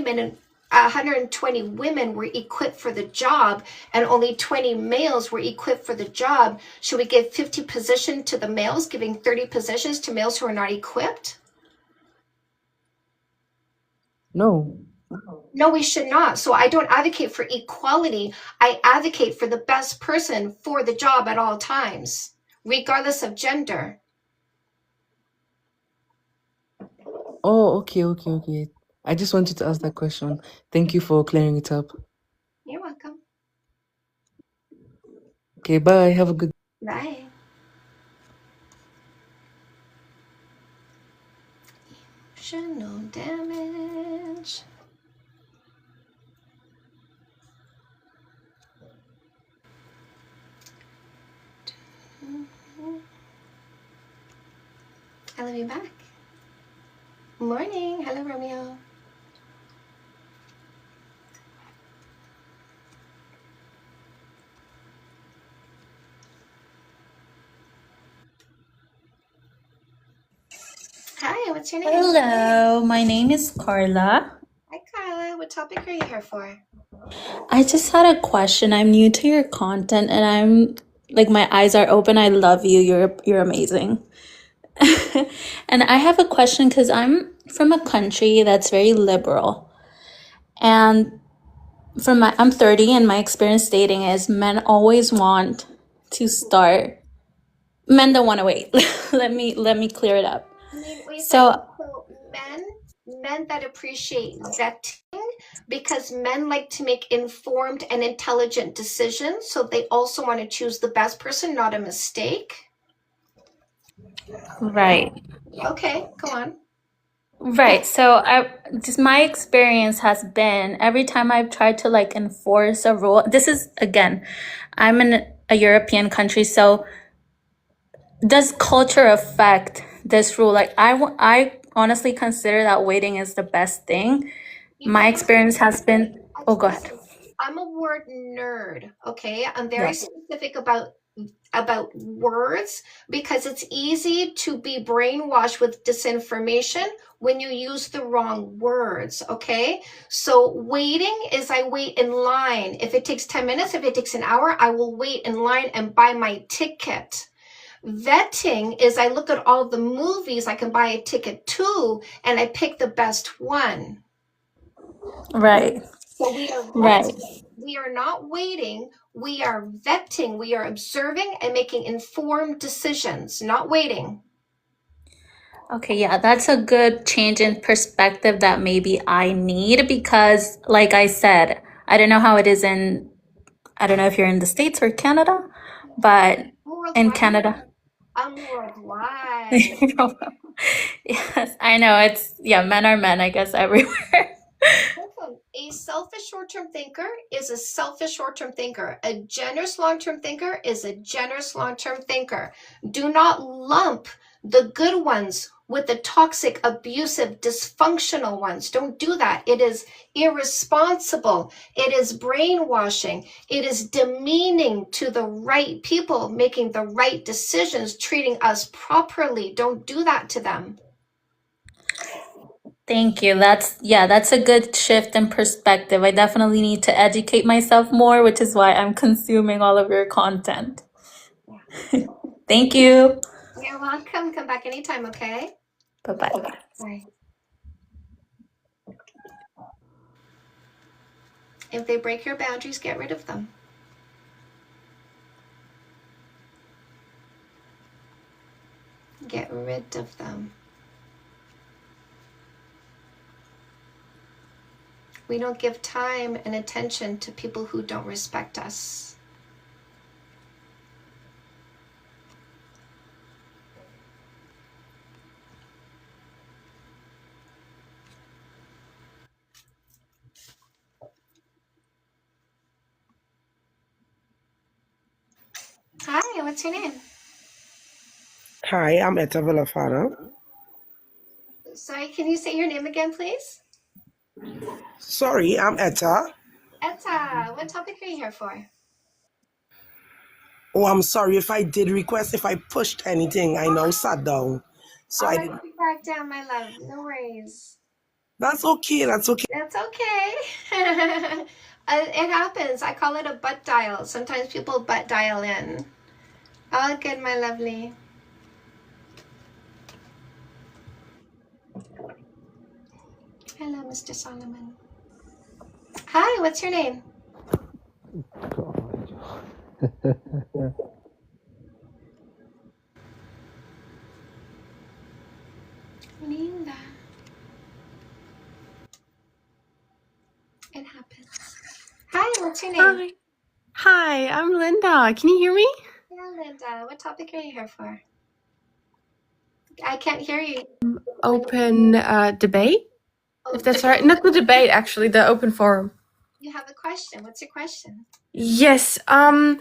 women were equipped for the job and only 20 males were equipped for the job, should we give 50 positions to the males, giving 30 positions to males who are not equipped? No. No, we should not. So I don't advocate for equality. I advocate for the best person for the job at all times, regardless of gender. Oh, okay. I just wanted to ask that question. Thank you for clearing it up. You're welcome. Okay, bye. Have a good Bye. Emotional damage. I love you back. Morning. Hello, Romeo. Hi, what's your name? Hello, my name is Carla. Hi, Carla. What topic are you here for? I just had a question. I'm new to your content and I'm like my eyes are open. I love you. You're amazing. And I have a question because I'm from a country that's very liberal. And I'm 30 and my experience dating is men always want to start. Men don't want to wait. Let me clear it up. Wait a So second. So men that appreciate vetting, because men like to make informed and intelligent decisions, so they also want to choose the best person, not a mistake. right. Okay, go on. Right. So my experience has been every time I've tried to like enforce a rule. This is again, I'm in a European country, so does culture affect this rule? Like I honestly consider that waiting is the best thing. My experience has been. Oh, go ahead. I'm a word nerd, okay? I'm very Yeah. specific about words because it's easy to be brainwashed with disinformation when you use the wrong words, okay? So waiting is I wait in line. If it takes 10 minutes, if it takes an hour, I will wait in line and buy my ticket. Vetting is I look at all the movies I can buy a ticket to and I pick the best one. Right. So we are Right. we are not waiting, we are vetting, we are observing and making informed decisions, not waiting. Okay, yeah, that's a good change in perspective that maybe I need because, like I said, I don't know how it is I don't know if you're in the States or Canada, but in Canada. I'm worldwide. Yes, I know. Men are men, I guess, everywhere. Listen, a selfish short-term thinker is a selfish short-term thinker. A generous long-term thinker is a generous long-term thinker. Do not lump the good ones with the toxic, abusive, dysfunctional ones. Don't do that. It is irresponsible. It is brainwashing. It is demeaning to the right people, making the right decisions, treating us properly. Don't do that to them. Thank you. That's a good shift in perspective. I definitely need to educate myself more, which is why I'm consuming all of your content. Thank you. You're welcome. Come back anytime, okay? Bye-bye. Bye. If they break your boundaries, get rid of them. Get rid of them. We don't give time and attention to people who don't respect us. Hi, what's your name? Hi, I'm Etta Villafana. Sorry, can you say your name again, please? Sorry, I'm Etta. Etta, what topic are you here for? Oh, I'm sorry if I did request, if I pushed anything. I now sat down. So I'll I let didn't. you back down, my love. No worries. That's okay. That's okay. That's okay. It happens. I call it a butt dial. Sometimes people butt dial in. All good, my lovely. Hello, Mr. Solomon. Hi, what's your name? Linda. It happens. Hi, what's your name? Hi, I'm Linda. Can you hear me? Yeah, Linda. What topic are you here for? I can't hear you. Open debate, Oh, if that's right. Not the debate, actually, the open forum. you have a question. What's your question? Yes. When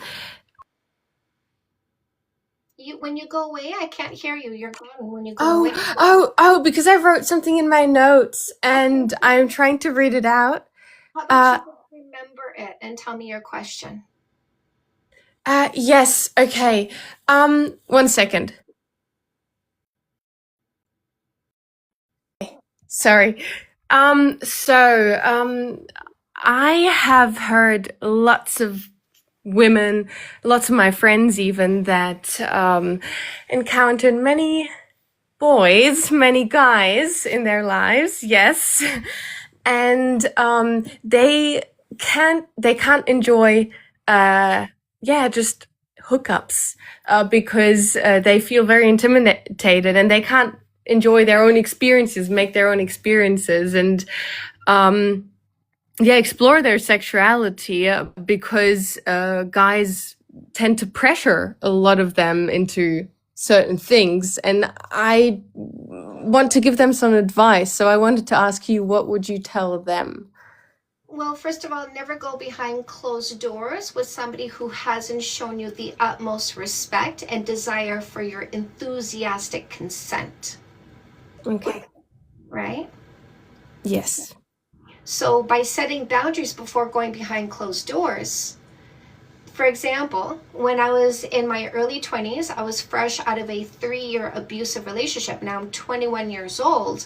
you go away, I can't hear you. You're gone when you go away. Because I wrote something in my notes and I'm trying to read it out. How about you just remember it and tell me your question? Yes. Okay. 1 second. Sorry. I have heard lots of women, lots of my friends even, that encountered many boys, many guys in their lives, yes. And they can't enjoy just hookups because they feel very intimidated and they can't enjoy their own experiences, make their own experiences, and explore their sexuality because guys tend to pressure a lot of them into certain things. And I want to give them some advice. So I wanted to ask you, what would you tell them? Well, first of all, never go behind closed doors with somebody who hasn't shown you the utmost respect and desire for your enthusiastic consent. Okay. Right? Yes. So by setting boundaries before going behind closed doors, for example, when I was in my early 20s, I was fresh out of a 3-year abusive relationship. Now I'm 21 years old,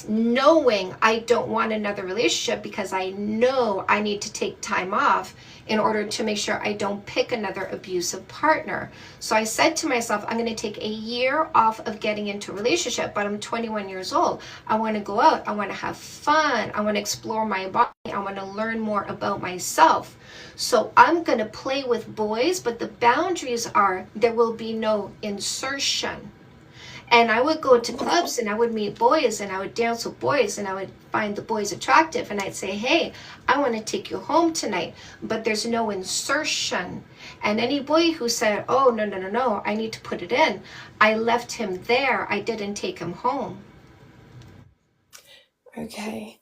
knowing I don't want another relationship because I know I need to take time off in order to make sure I don't pick another abusive partner. So I said to myself, I'm going to take a year off of getting into a relationship, but I'm 21 years old. I want to go out. I want to have fun. I want to explore my body. I want to learn more about myself. So I'm going to play with boys, but the boundaries are there will be no insertion. And I would go to clubs and I would meet boys and I would dance with boys and I would find the boys attractive and I'd say, hey, I want to take you home tonight, but there's no insertion. And any boy who said, oh, no, I need to put it in, I left him there. I didn't take him home. Okay.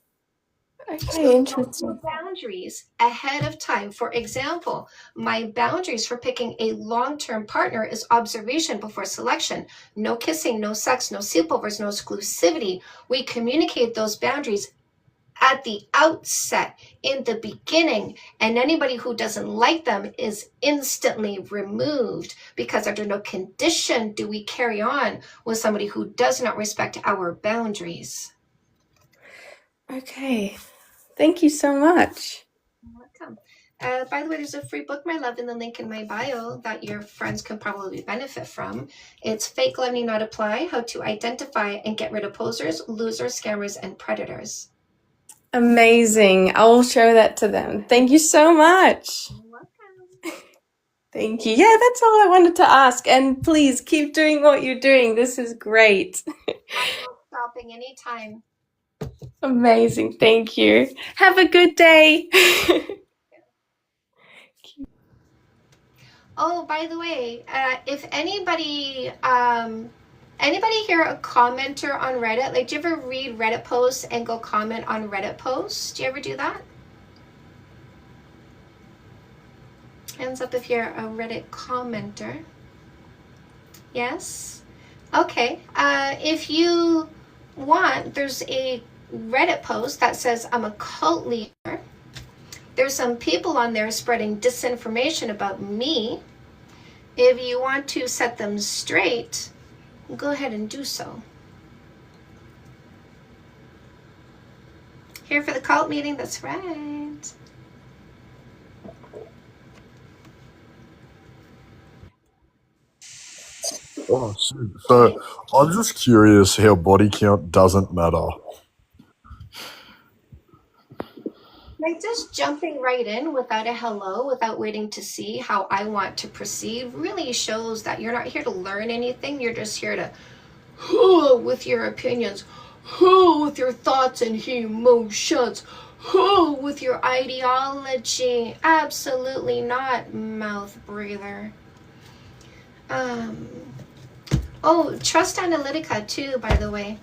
So Interesting. boundaries ahead of time. For example, my boundaries for picking a long-term partner is observation before selection. No kissing, no sex, no sleepovers, no exclusivity. We communicate those boundaries at the outset, in the beginning, and anybody who doesn't like them is instantly removed, because under no condition do we carry on with somebody who does not respect our boundaries. Okay. Thank you so much. You're welcome. By the way, there's a free book, my love, in the link in my bio that your friends can probably benefit from. It's Fake Love Need Not Apply: How to Identify and Get Rid of Posers, Losers, Scammers, and Predators. Amazing. I will show that to them. Thank you so much. You're welcome. Thank you. Yeah, that's all I wanted to ask. And please keep doing what you're doing. This is great. I'm not stopping anytime. Amazing. Thank you. Have a good day. Oh, by the way, if anybody here a commenter on Reddit? Like, do you ever read Reddit posts and go comment on Reddit posts? Do you ever do that? Hands up if you're a Reddit commenter. Yes? Okay. If you want, there's a Reddit post that says, I'm a cult leader. There's some people on there spreading disinformation about me. If you want to set them straight, go ahead and do so. Here for the cult meeting, that's right. Oh, sweet. So I'm just curious how body count doesn't matter. Like just jumping right in without a hello, without waiting to see how I want to proceed, really shows that you're not here to learn anything. You're just here to, with your opinions, with your thoughts and emotions, with your ideology. Absolutely not, mouth breather. Oh, Trust Analytica too, by the way.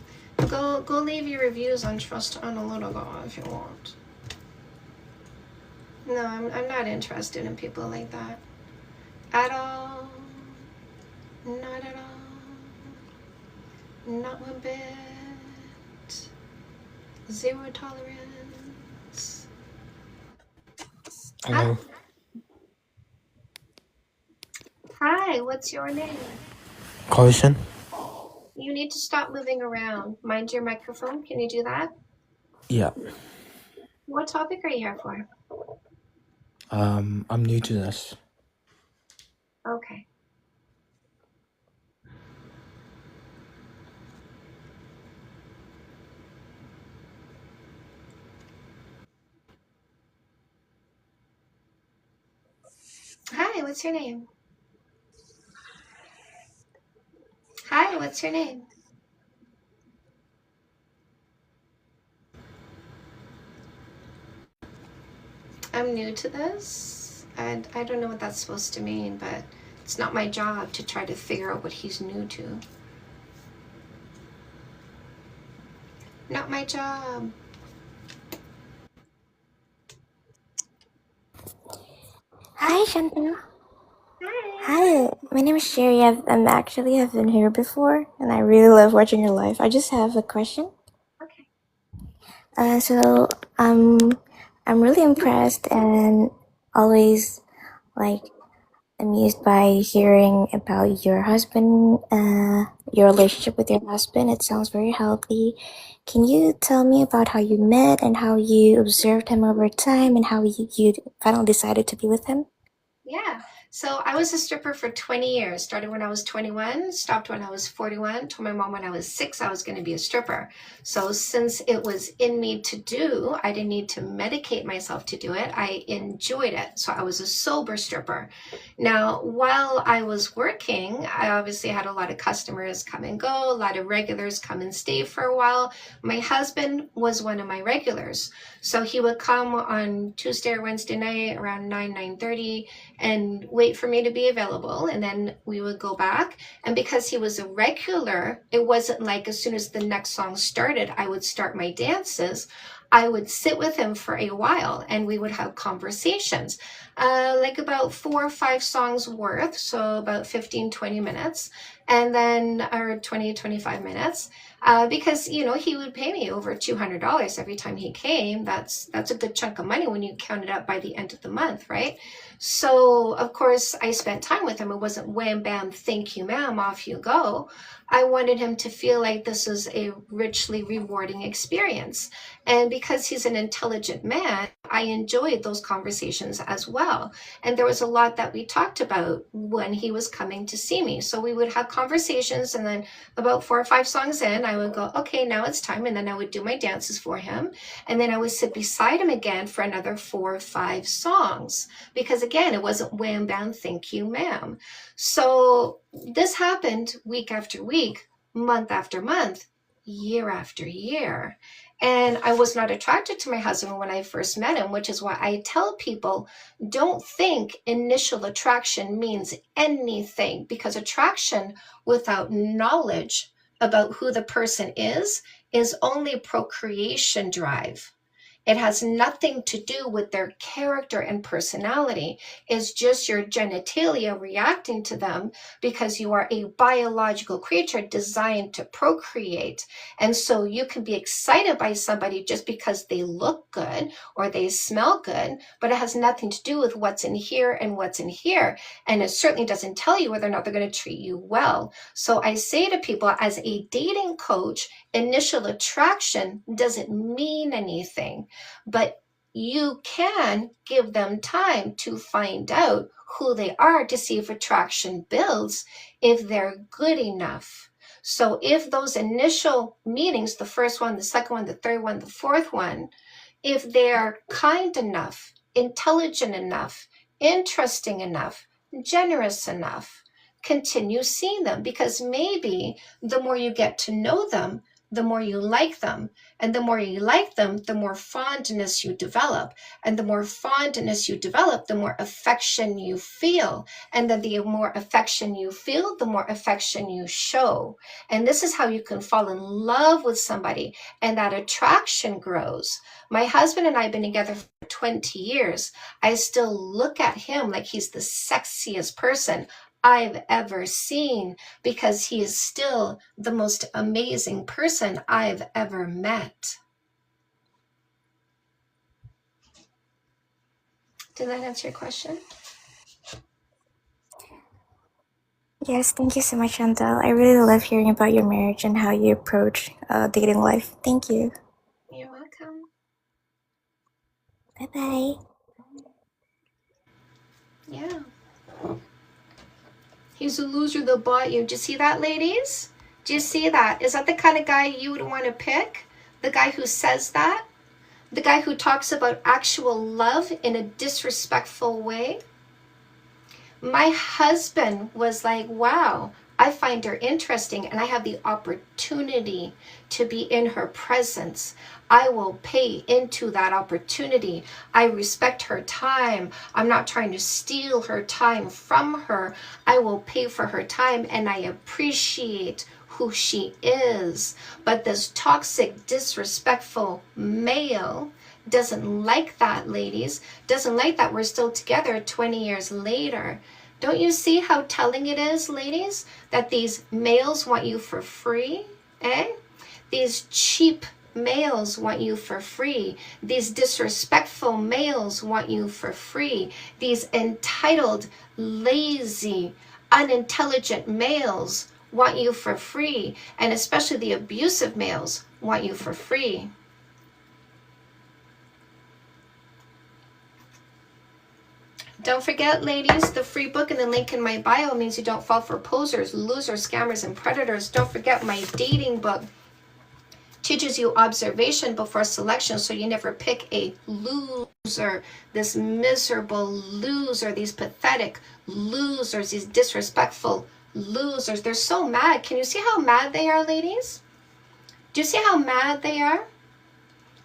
Go leave your reviews on Trust Analytica if you want. No, I'm not interested in people like that. At all. Not at all. Not one bit. Zero tolerance. Hello. Hi, what's your name? Caution. You need to stop moving around. Mind your microphone. Can you do that? Yeah. What topic are you here for? I'm new to this. Okay. Hi, what's your name? Hi, what's your name? I'm new to this, and I don't know what that's supposed to mean, but it's not my job to try to figure out what he's new to. Not my job. Hi, Chantal. Hi, my name is Sherry. I've been here before, and I really love watching your live. I just have a question. Okay. So I'm really impressed and always like amused by hearing about your husband, your relationship with your husband. It sounds very healthy. Can you tell me about how you met and how you observed him over time and how you finally decided to be with him? Yeah. So I was a stripper for 20 years. Started when I was 21, stopped when I was 41, told my mom when I was 6 I was going to be a stripper. So since it was in me to do, I didn't need to medicate myself to do it. I enjoyed it. So I was a sober stripper. Now, while I was working, I obviously had a lot of customers come and go, a lot of regulars come and stay for a while. My husband was one of my regulars. So he would come on Tuesday or Wednesday night around 9:30 and wait for me to be available, and then we would go back. And because he was a regular, it wasn't like as soon as the next song started I would start my dances. I would sit with him for a while and we would have conversations, like about 4 or 5 songs worth, so about 15-20 minutes, and then or 20-25 minutes, because you know he would pay me over $200 every time he came. That's a good chunk of money when you count it up by the end of the month, right? So of course I spent time with him. It wasn't wham bam, thank you ma'am, off you go. I wanted him to feel like this is a richly rewarding experience. And because he's an intelligent man, I enjoyed those conversations as well. And there was a lot that we talked about when he was coming to see me. So we would have conversations, and then about 4 or 5 songs in, I would go, okay, now it's time. And then I would do my dances for him. And then I would sit beside him again for another 4 or 5 songs. Because again, it wasn't wham bam, thank you ma'am. So this happened week after week, month after month, year after year. And I was not attracted to my husband when I first met him, which is why I tell people, don't think initial attraction means anything, because attraction without knowledge about who the person is only procreation drive. It has nothing to do with their character and personality. It's just your genitalia reacting to them because you are a biological creature designed to procreate. And so you can be excited by somebody just because they look good or they smell good, but it has nothing to do with what's in here and what's in here. And it certainly doesn't tell you whether or not they're going to treat you well. So I say to people, as a dating coach, initial attraction doesn't mean anything, but you can give them time to find out who they are to see if attraction builds, if they're good enough. So if those initial meetings, the first one, the second one, the third one, the fourth one, if they're kind enough, intelligent enough, interesting enough, generous enough, continue seeing them, because maybe the more you get to know them, the more you like them. And the more you like them, the more fondness you develop. And the more fondness you develop, the more affection you feel. And then the more affection you feel, the more affection you show. And this is how you can fall in love with somebody, and that attraction grows. My husband and I have been together for 20 years. I still look at him like he's the sexiest person I've ever seen, because he is still the most amazing person I've ever met. Did that answer your question? Yes, thank you so much, Chantal. I really love hearing about your marriage and how you approach dating life. Thank you. You're welcome. Bye-bye. Yeah. He's a loser that bought you. Do you see that, ladies? Do you see that? Is that the kind of guy you would want to pick? The guy who says that? The guy who talks about actual love in a disrespectful way? My husband was like, wow, I find her interesting and I have the opportunity to be in her presence. I will pay into that opportunity. I respect her time. I'm not trying to steal her time from her. I will pay for her time, and I appreciate who she is. But this toxic, disrespectful male doesn't like that, ladies. Doesn't like that we're still together 20 years later. Don't you see how telling it is, ladies, that these males want you for free? These cheap males want you for free. These disrespectful males want you for free. These entitled, lazy, unintelligent males want you for free. And especially the abusive males want you for free. Don't forget, ladies, the free book and the link in my bio means you don't fall for posers, losers, scammers, and predators. Don't forget my dating book teaches you observation before selection, so you never pick a loser, this miserable loser, these pathetic losers, these disrespectful losers. They're so mad. Can you see how mad they are, ladies? Do you see how mad they are?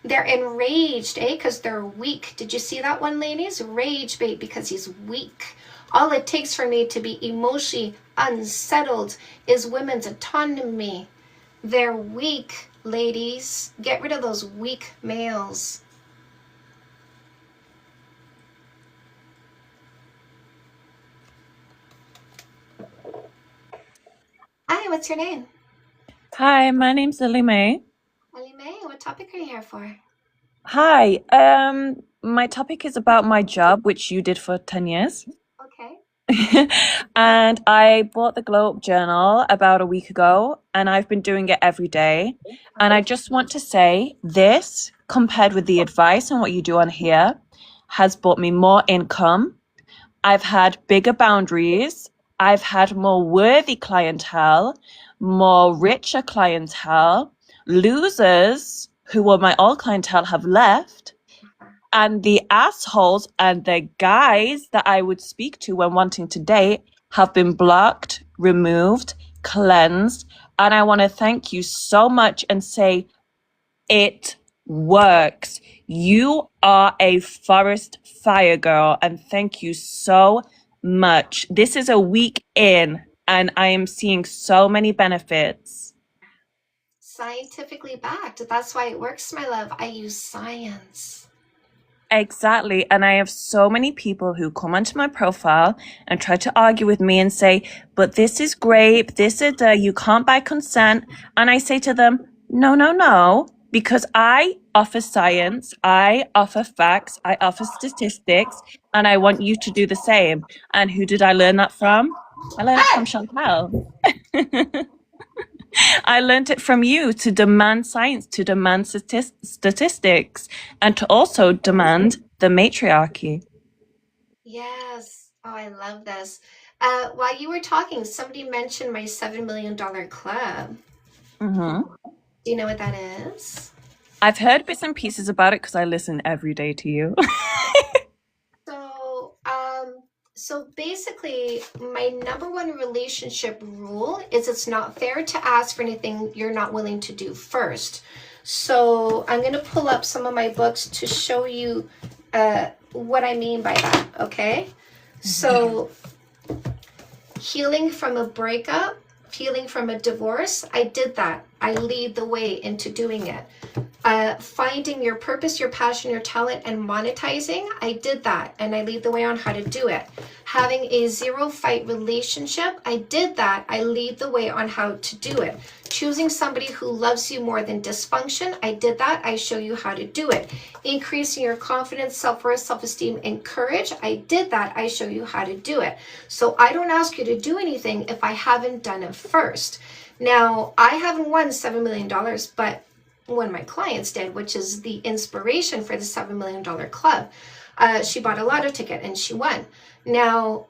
They're enraged, because they're weak. Did you see that one, ladies? Rage bait, because he's weak. All it takes for me to be emotionally unsettled is women's autonomy. They're weak, ladies. Get rid of those weak males. Hi, what's your name? Hi, my name's Lily May. Ellie Mae, what topic are you here for? Hi, my topic is about my job, which you did for 10 years. Okay. And I bought the Glow Up Journal about a week ago, and I've been doing it every day. And I just want to say this, compared with the advice and what you do on here, has brought me more income. I've had bigger boundaries. I've had more worthy clientele, more richer clientele. Losers who were my old clientele have left, and the assholes and the guys that I would speak to when wanting to date have been blocked, removed, cleansed. And I want to thank you so much and say it works. You are a forest fire girl, and thank you so much. This is a week in, and I am seeing so many benefits. scientifically backed. That's why it works, my love. I use science. Exactly. And I have so many people who come onto my profile and try to argue with me and say, but this is grape, this is you can't buy consent. And I say to them, no, because I offer science, I offer facts, I offer statistics, and I want you to do the same. And who did I learn that from? I learned it from Chantal. I learned it from you to demand science, to demand statistics, and to also demand the matriarchy. Yes. Oh, I love this. While you were talking, somebody mentioned my $7 million club. Mm-hmm. Do you know what that is? I've heard bits and pieces about it because I listen every day to you. So basically, my number one relationship rule is it's not fair to ask for anything you're not willing to do first. So I'm going to pull up some of my books to show you what I mean by that, okay? So healing from a breakup, healing from a divorce, I did that. I lead the way into doing it. Finding your purpose, your passion, your talent, and monetizing, I did that, and I lead the way on how to do it. Having a zero fight relationship, I did that. I lead the way on how to do it. Choosing somebody who loves you more than dysfunction, I did that. I show you how to do it. Increasing your confidence, self-worth, self-esteem, and courage, I did that. I show you how to do it. So I don't ask you to do anything if I haven't done it first. Now, I haven't won $7 million, but one of my clients did, which is the inspiration for the $7 million club. She bought a lotto ticket and she won. Now,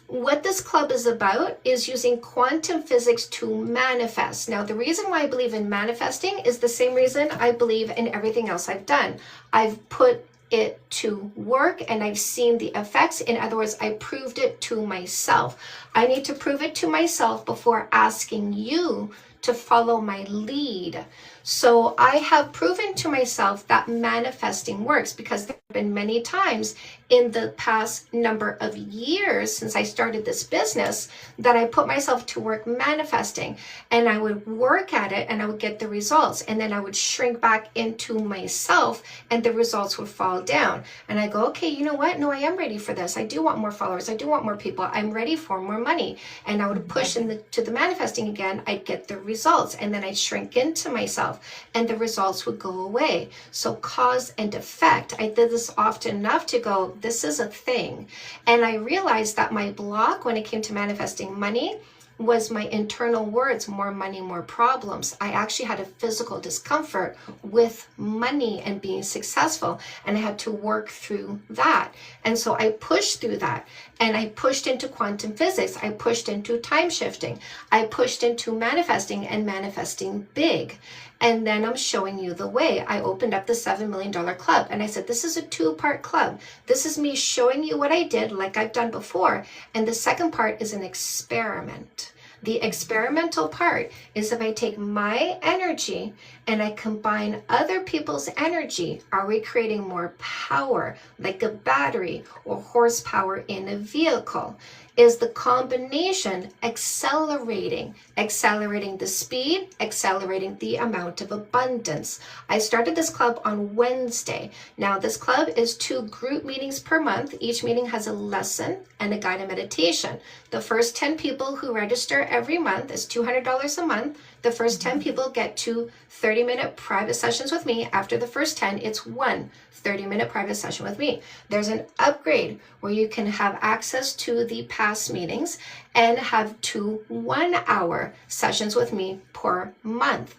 what this club is about is using quantum physics to manifest. Now, the reason why I believe in manifesting is the same reason I believe in everything else I've done. I've put it to work and I've seen the effects. In other words, I proved it to myself. I need to prove it to myself before asking you to follow my lead. So I have proven to myself that manifesting works, because there have been many times in the past number of years since I started this business that I put myself to work manifesting, and I would work at it and I would get the results, and then I would shrink back into myself and the results would fall down. And I go, okay, you know what? No, I am ready for this. I do want more followers. I do want more people. I'm ready for more money. And I would push to the manifesting again. I'd get the results, and then I'd shrink into myself and the results would go away. So cause and effect. I did this often enough to go, this is a thing. And I realized that my block when it came to manifesting money was my internal words, more money, more problems. I actually had a physical discomfort with money and being successful, and I had to work through that. And so I pushed through that, and I pushed into quantum physics. I pushed into time shifting. I pushed into manifesting and manifesting big. And then I'm showing you the way. I opened up the $7 million club, and I said, this is a 2-part club. This is me showing you what I did like I've done before. And the second part is an experiment. The experimental part is if I take my energy and I combine other people's energy, are we creating more power, like a battery or horsepower in a vehicle? Is the combination accelerating the speed, accelerating the amount of abundance? I started this club on Wednesday. Now, this club is 2 group meetings per month. Each meeting has a lesson and a guided meditation. The first 10 people who register every month is $200 a month. The first 10 people get 2 30-minute private sessions with me. After the first 10, it's 1 30-minute private session with me. There's an upgrade where you can have access to the past meetings and have 2 1-hour sessions with me per month.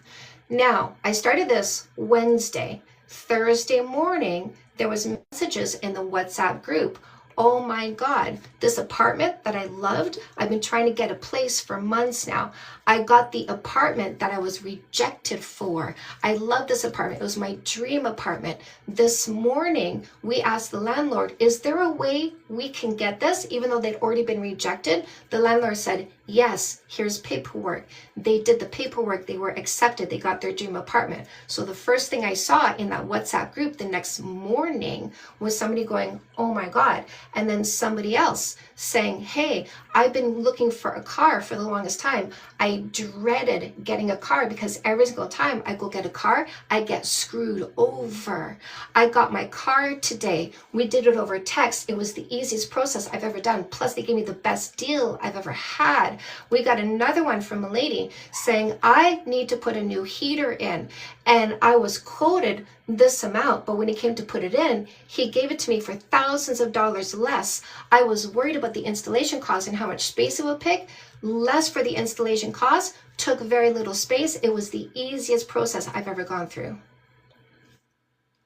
Now, I started this Wednesday. Thursday morning, there was messages in the WhatsApp group. Oh my God, this apartment that I loved, I've been trying to get a place for months now. I got the apartment that I was rejected for. I love this apartment. It was my dream apartment. This morning, we asked the landlord, is there a way we can get this? Even though they'd already been rejected, the landlord said, Yes, here's paperwork. They did the paperwork. They were accepted. They got their dream apartment. So the first thing I saw in that WhatsApp group the next morning was somebody going, oh my God. And then somebody else saying, hey, I've been looking for a car for the longest time. I dreaded getting a car because every single time I go get a car, I get screwed over. I got my car today. We did it over text. It was the easiest process I've ever done. Plus, they gave me the best deal I've ever had. We got another one from a lady saying, I need to put a new heater in. And I was quoted this amount, but when he came to put it in, he gave it to me for thousands of dollars less. I was worried about the installation cost and how much space it would pick. Less for the installation cost, took very little space. It was the easiest process I've ever gone through.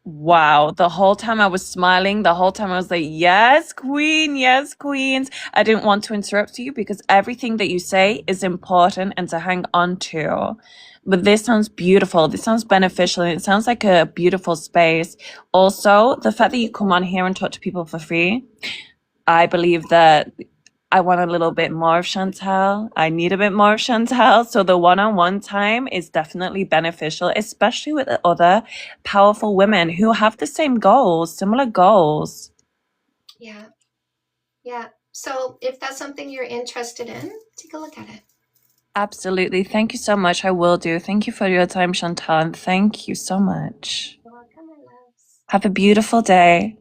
Wow, the whole time I was smiling, the whole time I was like, yes, queen, yes, queens. I didn't want to interrupt you because everything that you say is important and to hang on to. But this sounds beautiful. This sounds beneficial. And it sounds like a beautiful space. Also, the fact that you come on here and talk to people for free, I believe that I want a little bit more of Chantal. I need a bit more of Chantal. So the one-on-one time is definitely beneficial, especially with other powerful women who have the same goals, similar goals. Yeah. Yeah. So if that's something you're interested in, take a look at it. Absolutely. Thank you so much. I will do. Thank you for your time, Chantal. And thank you so much. You're welcome, my loves. Have a beautiful day.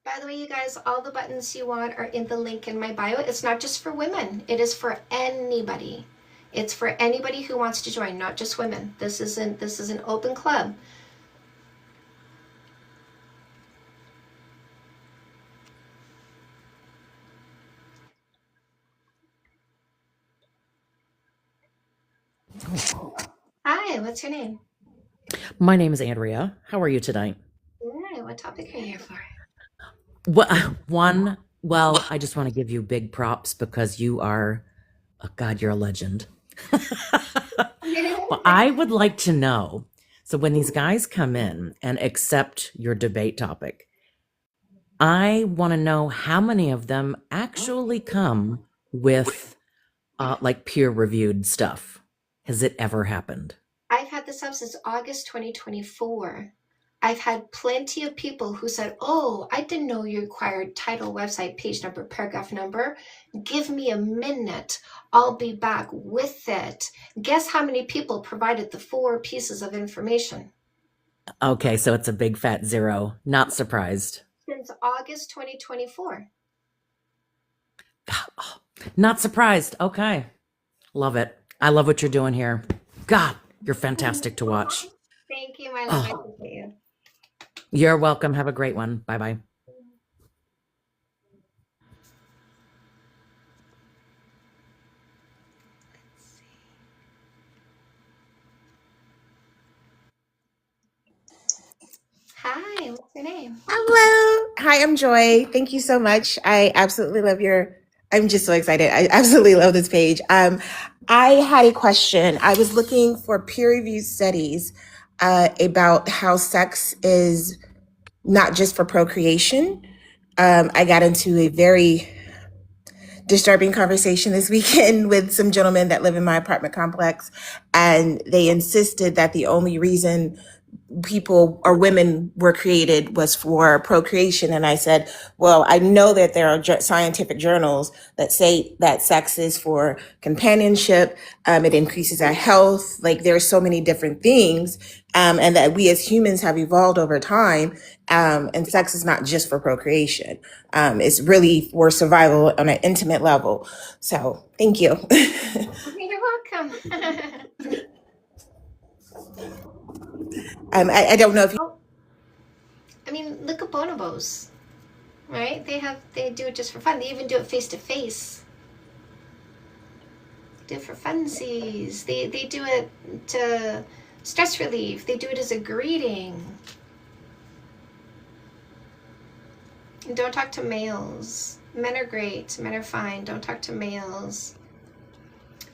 By the way, you guys, all the buttons you want are in the link in my bio. It's not just for women. It is for anybody. It's for anybody who wants to join, not just women. This is an open club. Hi, what's your name? My name is Andrea. How are you tonight? Hi, what topic are you here for? Well, I just want to give you big props because you are, oh God, you're a legend. Well, I would like to know, so when these guys come in and accept your debate topic, I want to know how many of them actually come with like peer-reviewed stuff. Has it ever happened? I've had this up since August 2024. I've had plenty of people who said, oh, I didn't know you required title, website, page number, paragraph number. Give me a minute. I'll be back with it. Guess how many people provided the 4 pieces of information? Okay, so it's a big fat 0. Not surprised. Since August 2024. Not surprised. Okay. Love it. I love what you're doing here. God, you're fantastic to watch. Thank you, my love. I appreciate you. You're welcome. Have a great one. Bye-bye. Hi, what's your name? Hello. Hi, I'm Joy. Thank you so much. I absolutely love I'm just so excited. I absolutely love this page. I had a question. I was looking for peer-reviewed studies about how sex is not just for procreation. I got into a very disturbing conversation this weekend with some gentlemen that live in my apartment complex, and they insisted that the only reason people or women were created was for procreation. And I said, well, I know that there are scientific journals that say that sex is for companionship. It increases our health. Like there's so many different things. And that we as humans have evolved over time. And sex is not just for procreation. It's really for survival on an intimate level. So thank you. You're welcome. I don't know if I mean, look at bonobos, right? They do it just for fun. They even do it face to face. Do it for funsies. They do it to stress relief. They do it as a greeting. And don't talk to males. Men are great. Men are fine. Don't talk to males.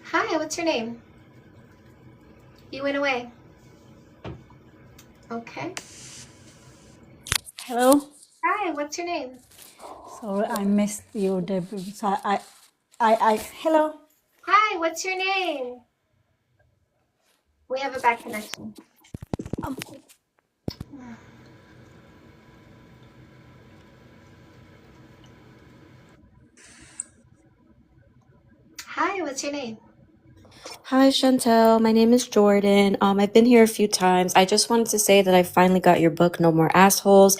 Hi, what's your name? You went away. Okay. Hello. Hi, what's your name? Sorry, I missed your debut. So Hello. Hi, what's your name? We have a bad connection. Hi, what's your name? Hi, Chantel. My name is Jordan. I've been here a few times. I just wanted to say that I finally got your book, No More Assholes,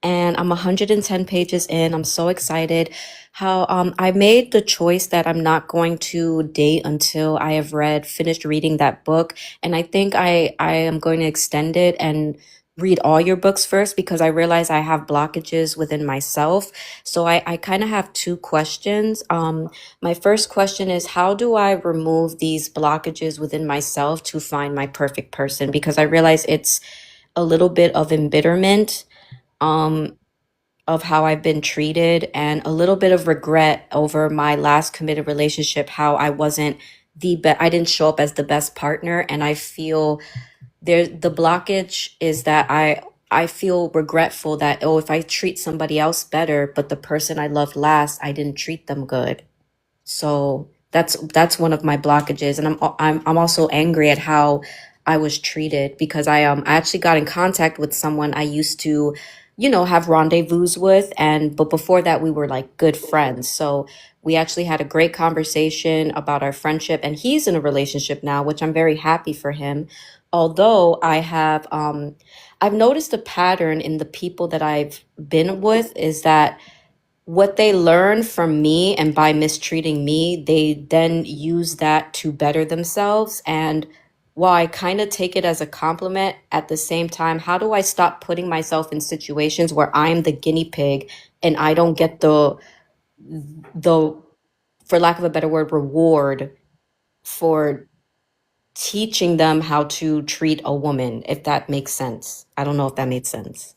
and I'm 110 pages in. I'm so excited. How I made the choice that I'm not going to date until I have finished reading that book, and I think I am going to extend it and read all your books first because I realize I have blockages within myself. So I kind of have two questions. My first question is, how do I remove these blockages within myself to find my perfect person? Because I realize it's a little bit of embitterment of how I've been treated and a little bit of regret over my last committed relationship, how I wasn't I didn't show up as the best partner. And I feel the blockage is that I feel regretful that, oh, if I treat somebody else better, but the person I loved last, I didn't treat them good. So that's one of my blockages, and I'm also angry at how I was treated because I actually got in contact with someone I used to, have rendezvous with, but before that we were like good friends. So we actually had a great conversation about our friendship, and he's in a relationship now, which I'm very happy for him. Although I've noticed a pattern in the people that I've been with is that what they learn from me and by mistreating me, they then use that to better themselves. And while I kind of take it as a compliment, at the same time, how do I stop putting myself in situations where I'm the guinea pig and I don't get the for lack of a better word, reward for teaching them how to treat a woman, if that makes sense. I don't know if that made sense.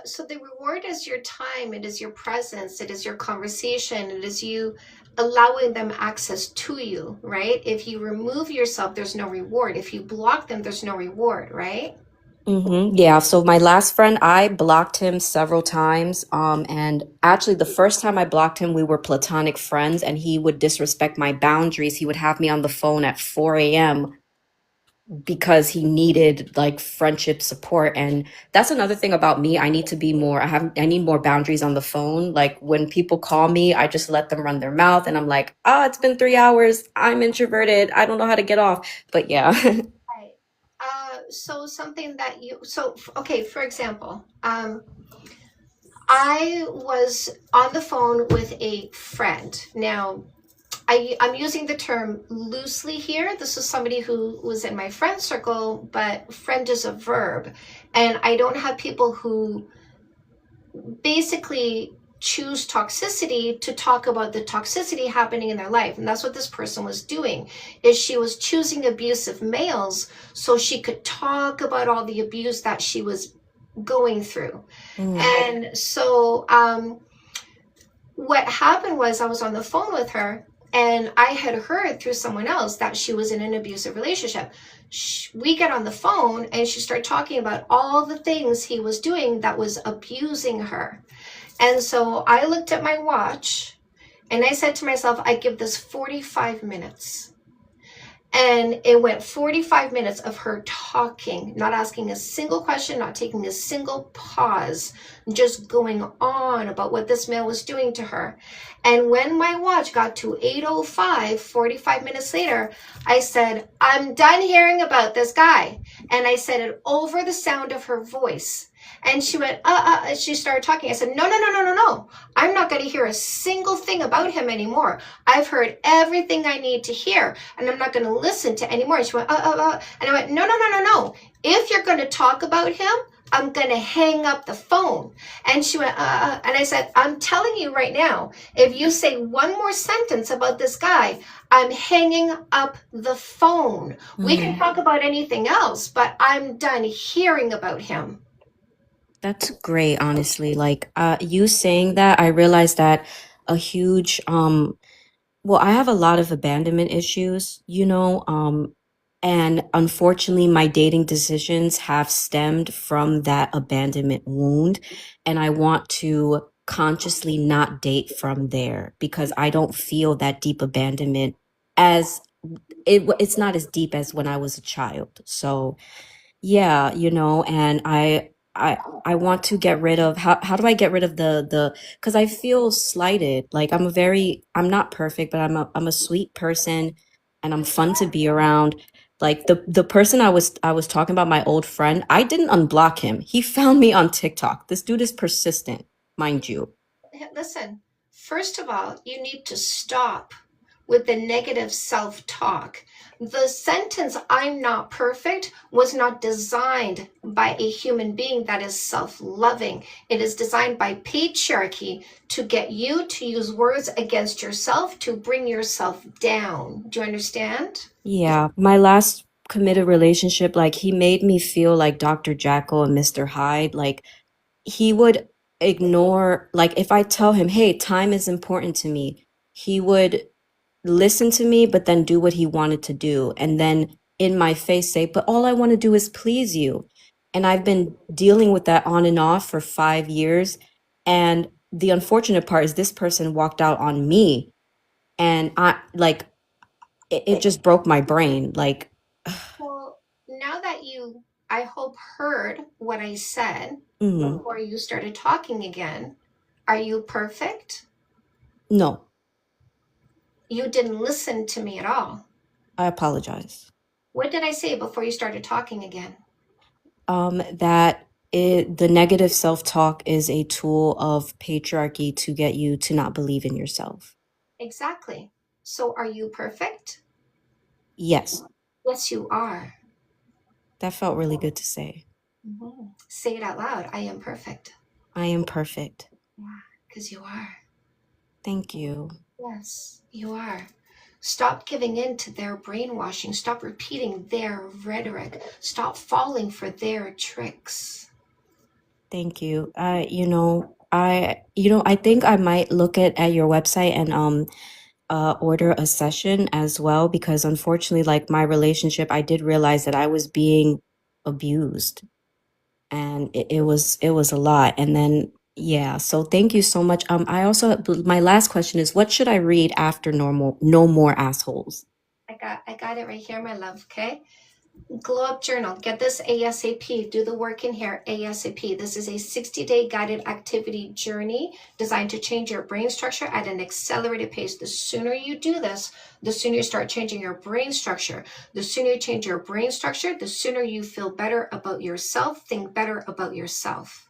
So the reward is your time, it is your presence, it is your conversation, it is you allowing them access to you, right? If you remove yourself, there's no reward. If you block them, there's no reward, right? Yeah, so my last friend, I blocked him several times. And actually, the first time I blocked him, we were platonic friends, and he would disrespect my boundaries. He would have me on the phone at 4 a.m. because he needed like friendship support. And that's another thing about me. I need to be more, I need more boundaries on the phone. Like when people call me, I just let them run their mouth and I'm like, it's been 3 hours. I'm introverted. I don't know how to get off. But yeah. Right. So something that okay, for example, I was on the phone with a friend. Now, I'm using the term loosely here. This is somebody who was in my friend circle, but friend is a verb. And I don't have people who basically choose toxicity to talk about the toxicity happening in their life. And that's what this person was doing, is she was choosing abusive males so she could talk about all the abuse that she was going through. And so what happened was I was on the phone with her, and I had heard through someone else that she was in an abusive relationship. We get on the phone and she started talking about all the things he was doing that was abusing her. And so I looked at my watch and I said to myself, I give this 45 minutes. And it went 45 minutes of her talking, not asking a single question, not taking a single pause, just going on about what this man was doing to her. And when my watch got to 8:05, 45 minutes later, I said, I'm done hearing about this guy. And I said it over the sound of her voice. And she went, she started talking. I said, no. I'm not going to hear a single thing about him anymore. I've heard everything I need to hear, and I'm not going to listen to anymore. And she went, And I went, no. If you're going to talk about him, I'm going to hang up the phone. And she went, And I said, I'm telling you right now, if you say one more sentence about this guy, I'm hanging up the phone. We can talk about anything else, but I'm done hearing about him. That's great, honestly. Like you saying that, I realized that a huge I have a lot of abandonment issues, and unfortunately my dating decisions have stemmed from that abandonment wound, and I want to consciously not date from there because I don't feel that deep abandonment as it's not as deep as when I was a child. So yeah, and I want to get rid of how do I get rid of the because I feel slighted. Like I'm not perfect, but I'm a sweet person and I'm fun to be around. Like the person I was talking about, my old friend, I didn't unblock him. He found me on TikTok. This dude is persistent, mind you. Listen, first of all, you need to stop with the negative self-talk. The sentence, I'm not perfect, was not designed by a human being that is self-loving. It is designed by patriarchy to get you to use words against yourself to bring yourself down. Do you understand? Yeah, my last committed relationship, like he made me feel like Dr. Jekyll and Mr. Hyde. Like he would ignore, like if I tell him, hey, time is important to me, he would listen to me, but then do what he wanted to do. And then in my face say, but all I want to do is please you. And I've been dealing with that on and off for 5 years. And the unfortunate part is this person walked out on me. And it just broke my brain. Like, Well, now that you, I hope, heard what I said mhm. before you started talking again, are you perfect? No, You didn't listen to me at all. I apologize. What did I say before you started talking again? The negative self-talk is a tool of patriarchy to get you to not believe in yourself. Exactly. So are you perfect? Yes, Yes, you are. that felt really good to say. Say it out loud. I am perfect. I am perfect. Yeah, because you are. Thank you. Yes, you are. Stop giving in to their brainwashing. Stop repeating their rhetoric. Stop falling for their tricks. Thank you. I think I might look at your website and order a session as well because unfortunately, like my relationship, I did realize that I was being abused, and it was a lot. And then yeah, so thank you so much. I also my last question is, what should I read after No More Assholes? I got it right here, my love. Okay. Glow Up Journal. Get this ASAP. Do the work in here ASAP. This is a 60-day guided activity journey designed to change your brain structure at an accelerated pace. The sooner you do this, the sooner you start changing your brain structure. The sooner you change your brain structure, the sooner you feel better about yourself, think better about yourself.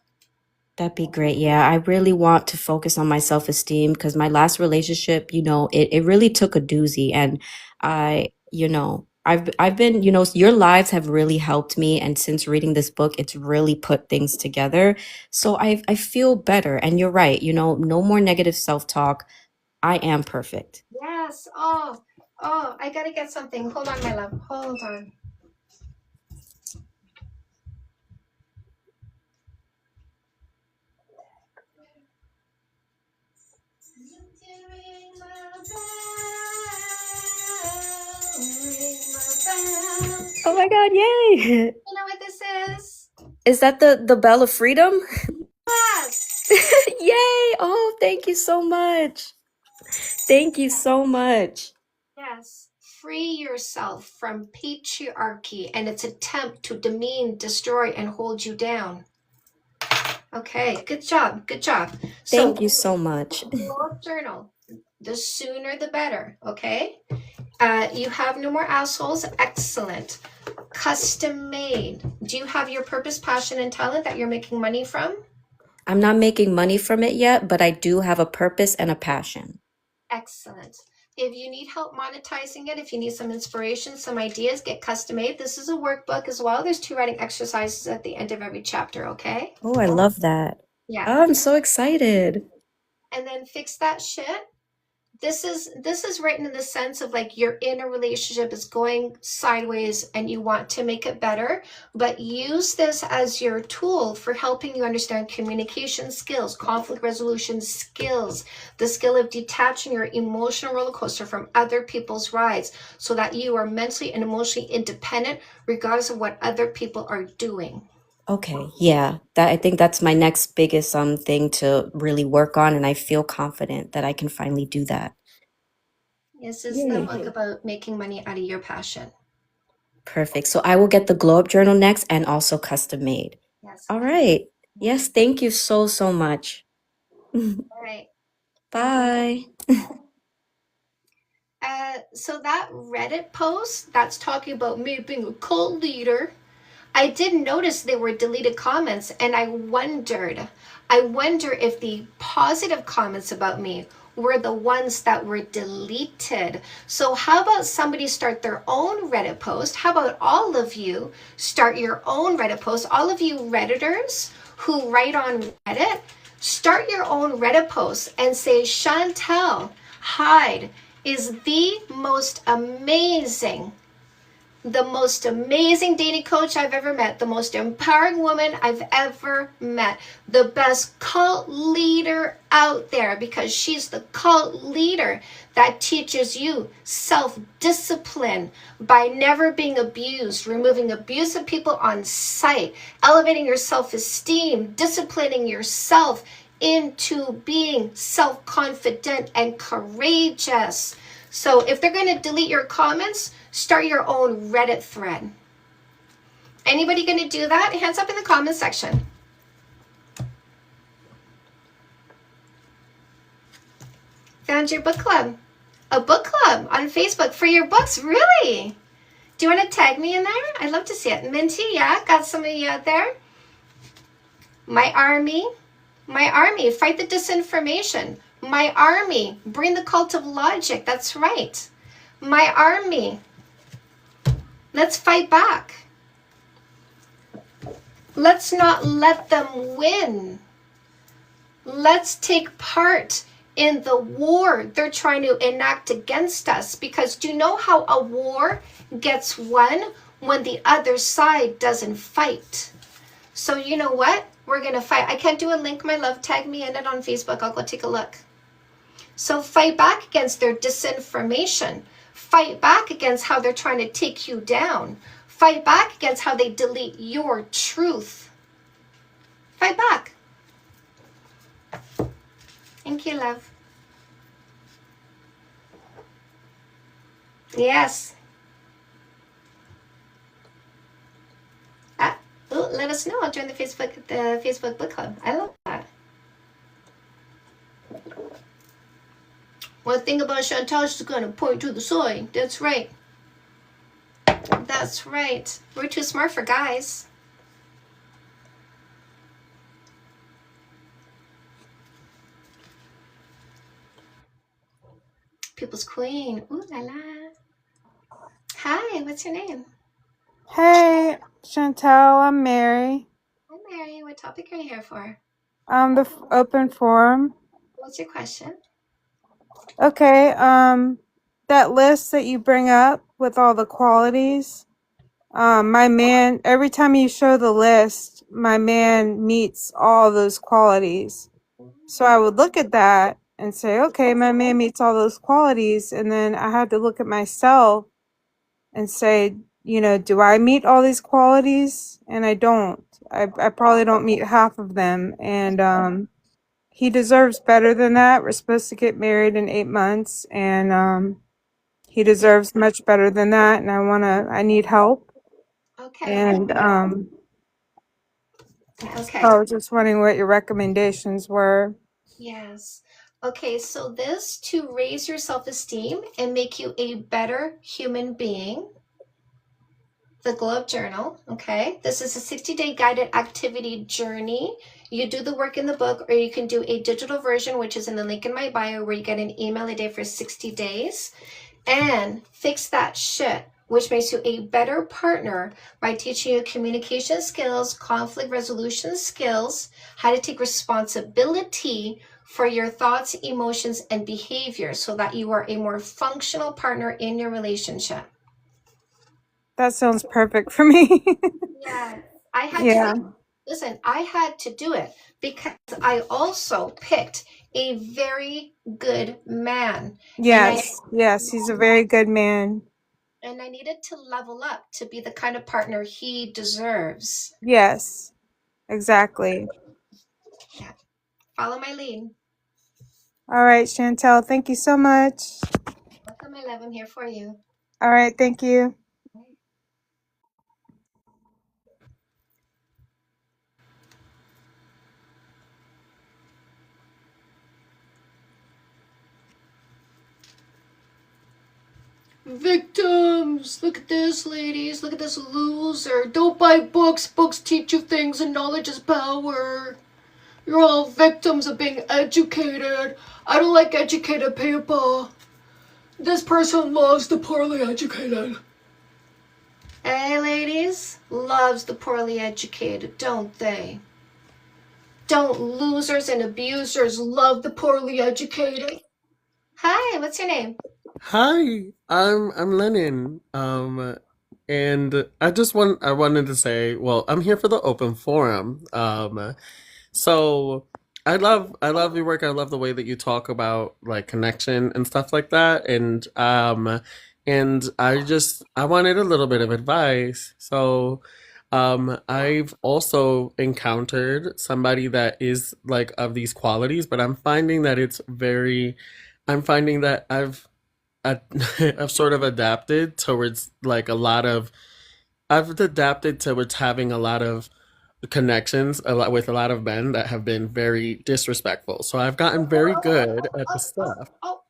That'd be great. Yeah, I really want to focus on my self-esteem because my last relationship, it really took a doozy. And I've been, your lives have really helped me. And since reading this book, it's really put things together. So I feel better. And you're right, no more negative self-talk. I am perfect. Yes. Oh, I gotta get something. Hold on, my love. Hold on. Oh my God, yay! You know what this is? Is that the Bell of Freedom? Yes. Yay! Oh, thank you so much. Thank you so much. Yes. Free yourself from patriarchy and its attempt to demean, destroy, and hold you down. Okay, good job. Good job. Thank you so much. Glow Up Journal. The sooner the better, okay? You have No More Assholes. Excellent. Custom made. Do you have your purpose, passion, and talent that you're making money from? I'm not making money from it yet, but I do have a purpose and a passion. Excellent. If you need help monetizing it, if you need some inspiration, some ideas, get custom made. This is a workbook as well. There's 2 writing exercises at the end of every chapter, okay? Oh, I love that. Yeah. Oh, I'm so excited. And then fix that shit. This is written in the sense of like you're in a relationship, it's going sideways and you want to make it better, but use this as your tool for helping you understand communication skills, conflict resolution skills, the skill of detaching your emotional roller coaster from other people's rides so that you are mentally and emotionally independent regardless of what other people are doing. Okay, yeah. That I think that's my next biggest thing to really work on, and I feel confident that I can finally do that. Yes, it's the Yay. book about making money out of your passion. Perfect. So I will get the glow up journal next and also custom made. Yes. All right. Yes, thank you so, so much. All right. Bye. So that Reddit post that's talking about me being a cult leader, I did notice they were deleted comments, and I wonder if the positive comments about me were the ones that were deleted. So how about somebody start their own Reddit post? How about all of you start your own Reddit post? All of you Redditors who write on Reddit, start your own Reddit post and say Chantel Hyde is the most amazing dating coach I've ever met, the most empowering woman I've ever met, the best cult leader out there, because she's the cult leader that teaches you self-discipline by never being abused, removing abusive people on sight, elevating your self-esteem, disciplining yourself into being self-confident and courageous. So if they're going to delete your comments, start your own Reddit thread. Anybody going to do that? Hands up in the comment section. Found your book club. A book club on Facebook for your books, really? Do you want to tag me in there? I'd love to see it. Minty, yeah, got some of you out there. My army, fight the disinformation. My army, bring the cult of logic. That's right. My army, let's fight back. Let's not let them win. Let's take part in the war they're trying to enact against us. Because do you know how a war gets won? When the other side doesn't fight. So you know what? We're going to fight. I can't do a link, my love. Tag me in it on Facebook. I'll go take a look. So fight back against their disinformation. Fight back against how they're trying to take you down. Fight back against how they delete your truth. Fight back. Thank you, love. Yes. Let us know. I'll join the Facebook book club. I love that. One thing about Chantal, she's going to point to the soy. That's right. That's right. We're too smart for guys. People's queen. Ooh la la. Hi, what's your name? Hey, Chantel, I'm Mary. Hi, Mary. What topic are you here for? The open forum. What's your question? Okay, that list that you bring up with all the qualities, my man, every time you show the list, my man meets all those qualities. So I would look at that and say, okay, my man meets all those qualities, and then I had to look at myself and say, do I meet all these qualities? And I don't. I probably don't meet half of them. And he deserves better than that. We're supposed to get married in 8 months, and he deserves much better than that. And I need help. Okay. And Okay. I was just wondering what your recommendations were. Yes. Okay, so this to raise your self-esteem and make you a better human being. The Glow Up Journal, okay? This is a 60-day guided activity journey. You do the work in the book, or you can do a digital version, which is in the link in my bio, where you get an email a day for 60 days. And fix that shit, which makes you a better partner by teaching you communication skills, conflict resolution skills, how to take responsibility for your thoughts, emotions, and behavior so that you are a more functional partner in your relationship. That sounds perfect for me. Yeah, I had Yeah. to listen, I had to do it because I also picked a very good man. Yes, he's a very good man. And I needed to level up to be the kind of partner he deserves. Yes. Exactly. Yeah. Follow my lead. All right, Chantel, thank you so much. Welcome, my love. I'm here for you. All right, thank you. Victims! Look at this, ladies. Look at this loser. Don't buy books. Books teach you things and knowledge is power. You're all victims of being educated. I don't like educated people. This person loves the poorly educated. Hey, ladies. Loves the poorly educated, don't they? Don't losers and abusers love the poorly educated? Hi, what's your name? Hi, I'm Lennon. And I wanted to say, well, I'm here for the open forum. So I love your work. I love the way that you talk about like connection and stuff like that. And I wanted a little bit of advice. So I've also encountered somebody that is like of these qualities, but I'm finding that I've sort of adapted towards like I've adapted towards having a lot of connections with a lot of men that have been very disrespectful. So I've gotten very good at the stuff. Oh,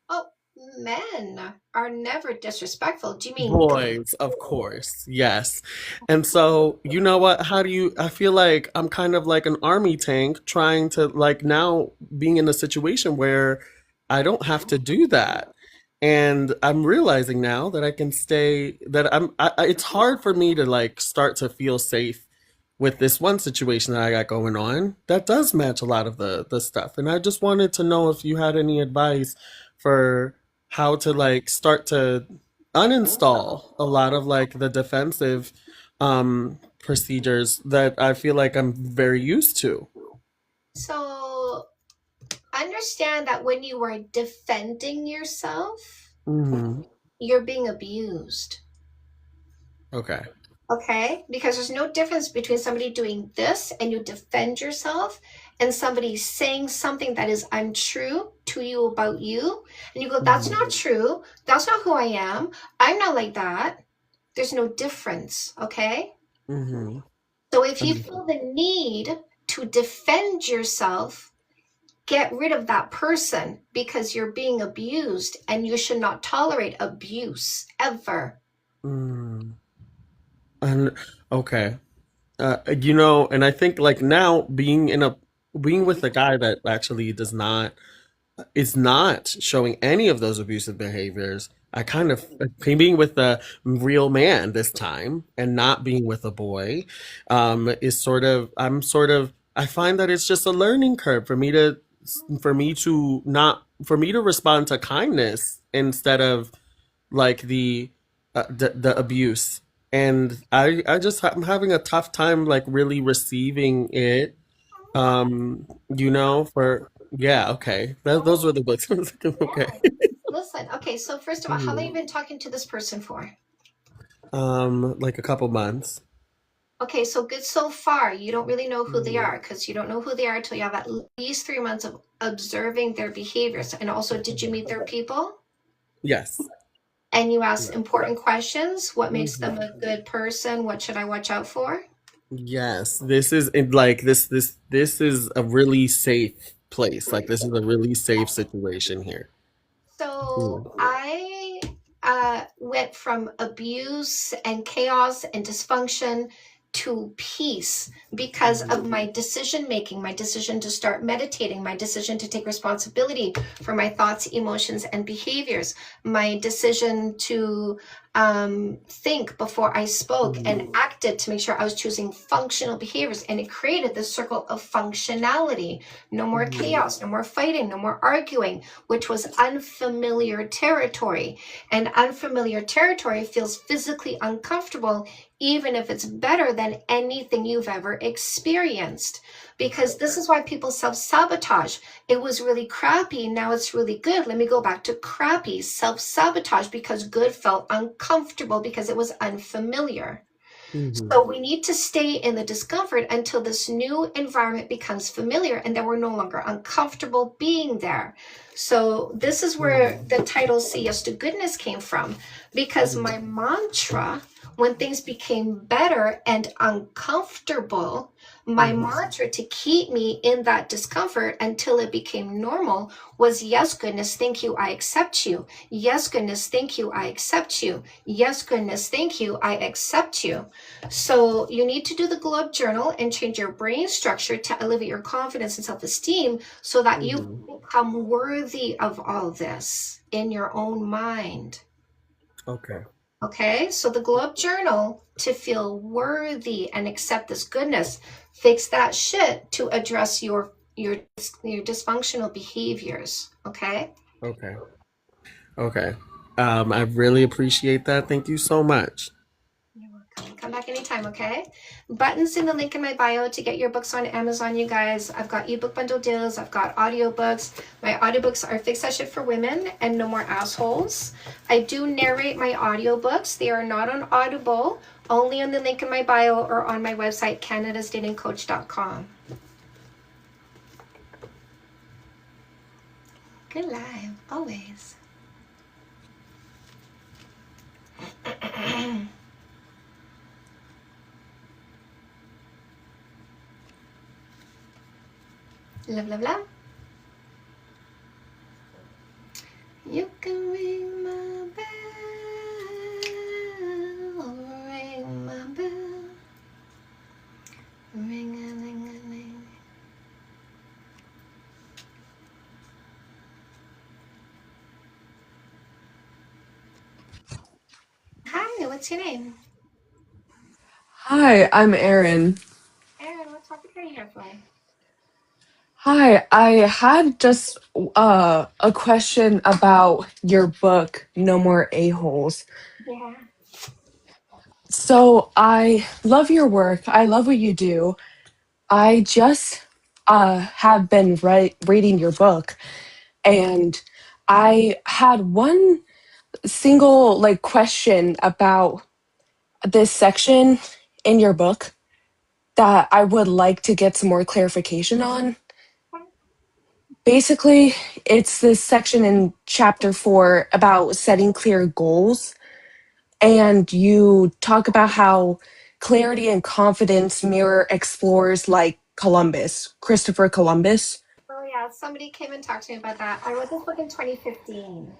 men are never disrespectful. Do you mean Boys, of course, yes. And so, you know what? I feel like I'm kind of like an army tank trying to like now being in a situation where I don't have to do that. And I'm realizing now that I can stay, that it's hard for me to like start to feel safe with this one situation that I got going on that does match a lot of the stuff. And I just wanted to know if you had any advice for how to like start to uninstall a lot of like the defensive procedures that I feel like I'm very used to. so? Understand that when you are defending yourself, Hmm. you're being abused. Okay. Okay? Because there's no difference between somebody doing this and you defend yourself and somebody saying something that is untrue to you about you. And you go, that's not true. That's not who I am. I'm not like that. There's no difference. Okay? Hmm. So if you feel the need to defend yourself, get rid of that person because you're being abused and you should not tolerate abuse ever. Mm. And okay. And I think like now being with a guy that actually is not showing any of those abusive behaviors. I kind of being with a real man this time and not being with a boy is I find that it's just a learning curve for me to respond to kindness instead of like the abuse. And I'm having a tough time like really receiving it. For yeah, okay. Those were the books. Okay. Listen, okay, so first of all, how long have you been talking to this person for? Like a couple months. Okay, so good so far. You don't really know who they are because you don't know who they are until you have at least 3 months of observing their behaviors. And also, did you meet their people? Yes. And you ask important questions. What makes them a good person? What should I watch out for? Yes. This is like this is a really safe place. Like this is a really safe situation here. So I went from abuse and chaos and dysfunction to peace because of my decision making, my decision to start meditating, my decision to take responsibility for my thoughts, emotions, and behaviors, my decision to think before I spoke and acted to make sure I was choosing functional behaviors. And it created this circle of functionality. No more chaos, no more fighting, no more arguing, which was unfamiliar territory. And unfamiliar territory feels physically uncomfortable, even if it's better than anything you've ever experienced. Because this is why people self-sabotage. It was really crappy, now it's really good. Let me go back to crappy. Self-sabotage because good felt uncomfortable because it was unfamiliar. Mm-hmm. So we need to stay in the discomfort until this new environment becomes familiar, and then we're no longer uncomfortable being there. So this is where the title Say Yes to Goodness came from, because my mantra, when things became better and uncomfortable, my mantra to keep me in that discomfort until it became normal was, yes, goodness, thank you, I accept you. Yes, goodness, thank you, I accept you. Yes, goodness, thank you, I accept you. So you need to do the Glow Up Journal and change your brain structure to elevate your confidence and self-esteem so that you become worthy of all this in your own mind. Okay. Okay, so the Glow Up Journal to feel worthy and accept this goodness. Fix that shit to address your dysfunctional behaviors. Okay. Okay. Okay. I really appreciate that. Thank you so much. Come back anytime, okay? Buttons in the link in my bio to get your books on Amazon, you guys. I've got ebook bundle deals. I've got audiobooks. My audiobooks are Fix That Shit for Women and No More Assholes. I do narrate my audiobooks. They are not on Audible, only on the link in my bio or on my website, canadasdatingcoach.com. Good live, always. Love, love, love. You can ring my bell, ring my bell, ring-a-ling-a-ling. Hi, what's your name? Hi, I'm Erin. Erin, what topic are you here for? Hi, I had just a question about your book, No More A-Holes. Yeah. So I love your work. I love what you do. I just have been reading your book, and I had one single question about this section in your book that I would like to get some more clarification on. Basically, it's this section in chapter 4 about setting clear goals. And you talk about how clarity and confidence mirror explorers like Columbus, Christopher Columbus. Oh yeah, somebody came and talked to me about that. I wrote this book in 2015.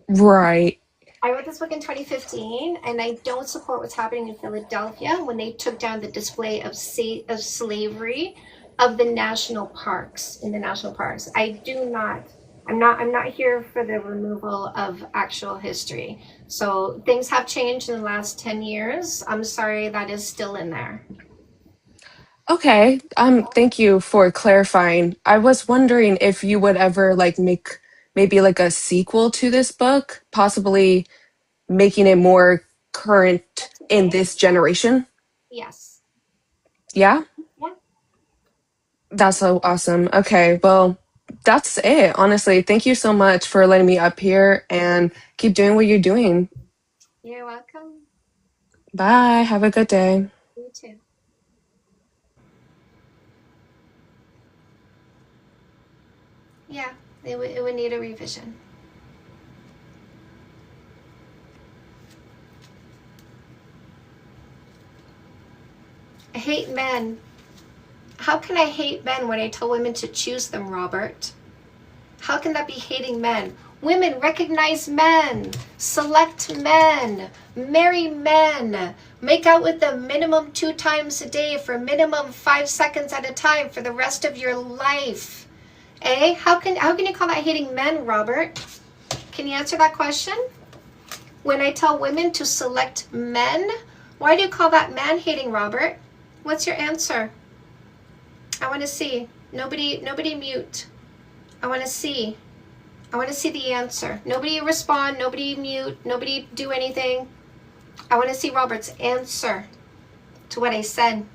Right. I wrote this book in 2015, and I don't support what's happening in Philadelphia when they took down the display of slavery of the national parks, in the national parks. I do not. I'm not here for the removal of actual history. So things have changed in the last 10 years. I'm sorry, that is still in there. Okay. Thank you for clarifying. I was wondering if you would ever make maybe a sequel to this book, possibly making it more current in this generation. Yes. Yeah? Yeah. That's so awesome. Okay, well, that's it. Honestly, thank you so much for letting me up here and keep doing what you're doing. You're welcome. Bye. Have a good day. You too. Yeah, it would need a revision. I hate men. How can I hate men when I tell women to choose them, Robert? How can that be hating men? Women, recognize men. Select men. Marry men. Make out with them minimum 2 times a day for minimum 5 seconds at a time for the rest of your life. Eh? How can you call that hating men, Robert? Can you answer that question? When I tell women to select men, why do you call that man hating, Robert? What's your answer? I want to see. Nobody mute. I want to see. I want to see the answer. Nobody respond. Nobody mute. Nobody do anything. I want to see Robert's answer to what I said.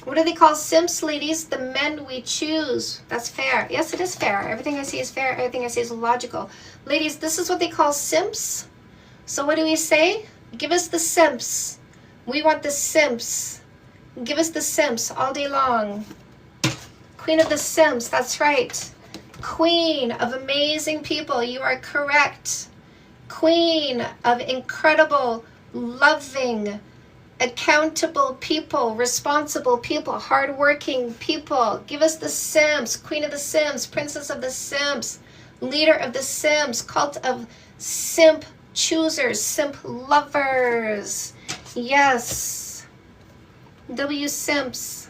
What do they call simps, ladies? The men we choose. That's fair. Yes, it is fair. Everything I say is fair. Everything I say is logical. Ladies, this is what they call simps. So what do we say? Give us the simps. We want the simps. Give us the simps all day long. Queen of the simps. That's right. Queen of amazing people. You are correct. Queen of incredible, loving, accountable people, responsible people, hardworking people. Give us the simps, queen of the simps, princess of the simps, leader of the simps, cult of simp choosers, simp lovers. Yes. W simps.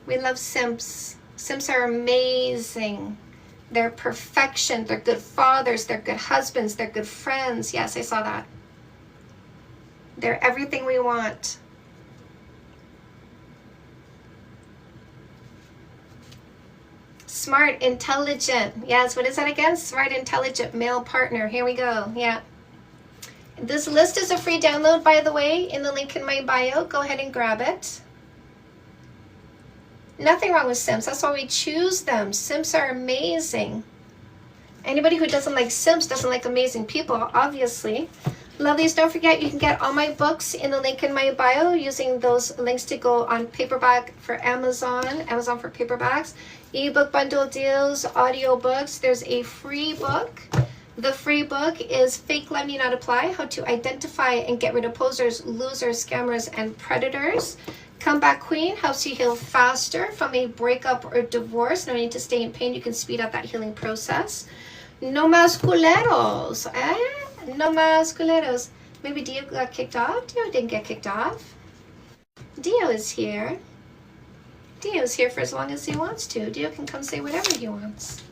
We love simps. Simps are amazing. They're perfection. They're good fathers. They're good husbands. They're good friends. Yes, I saw that. They're everything we want. Smart, intelligent. Yes, what is that again? Smart, intelligent, male partner. Here we go. Yeah. This list is a free download, by the way, in the link in my bio. Go ahead and grab it. Nothing wrong with simps. That's why we choose them. Simps are amazing. Anybody who doesn't like simps doesn't like amazing people, obviously. Lovelies, don't forget you can get all my books in the link in my bio using those links to go on paperback for Amazon, Amazon for paperbacks, ebook bundle deals, audiobooks. There's a free book. The free book is Fake Love Need Not Apply, How to Identify and Get Rid of Posers, Losers, Scammers, and Predators. Comeback Queen helps you heal faster from a breakup or divorce. No need to stay in pain. You can speed up that healing process. No más culeros. No más culeros. Maybe Dio got kicked off? Dio didn't get kicked off. Dio is here. Dio's here for as long as he wants to. Dio can come say whatever he wants.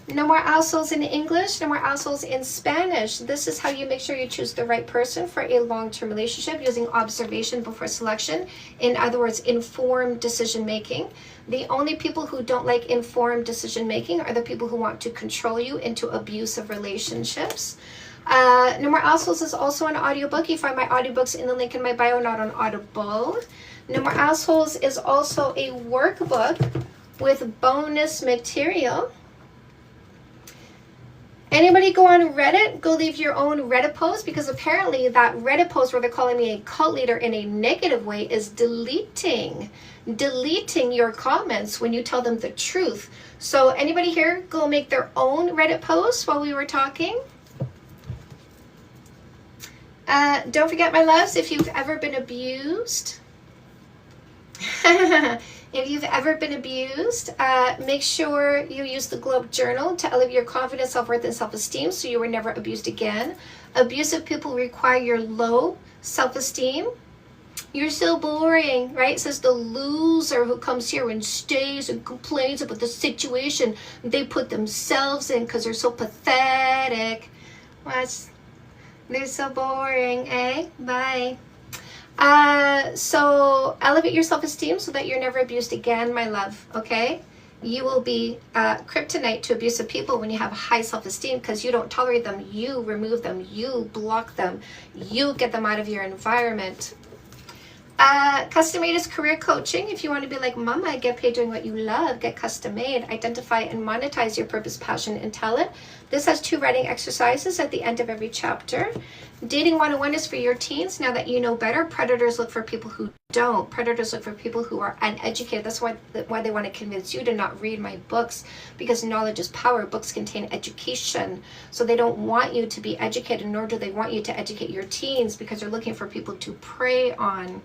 No more assholes in English, no more assholes in Spanish. This is how you make sure you choose the right person for a long-term relationship using observation before selection. In other words, informed decision making. The only people who don't like informed decision making are the people who want to control you into abusive relationships. No More Assholes is also an audiobook. You find my audiobooks in the link in my bio, not on Audible. No More Assholes is also a workbook with bonus material. Anybody go on Reddit? Go leave your own Reddit post, because apparently that Reddit post where they're calling me a cult leader in a negative way is deleting your comments when you tell them the truth. So anybody here go make their own Reddit post while we were talking? Don't forget, my loves, if you've ever been abused, if you've ever been abused, make sure you use the Globe Journal to elevate your confidence, self-worth, and self-esteem so you were never abused again. Abusive people require your low self-esteem. You're so boring, right? Says the loser who comes here and stays and complains about the situation they put themselves in because they're so pathetic. What? They're so boring, eh? Bye. So elevate your self-esteem so that you're never abused again, my love, okay? You will be kryptonite to abusive people when you have high self-esteem, because you don't tolerate them, you remove them, you block them, you get them out of your environment. Custom made is career coaching. If you want to be like mama, get paid doing what you love, get custom made, identify and monetize your purpose, passion, and talent. This has 2 writing exercises at the end of every chapter. Dating 101 is for your teens. Now that you know better, predators look for people who don't. Predators look for people who are uneducated. That's why they want to convince you to not read my books, because knowledge is power. Books contain education. So they don't want you to be educated, nor do they want you to educate your teens, because they're looking for people to prey on.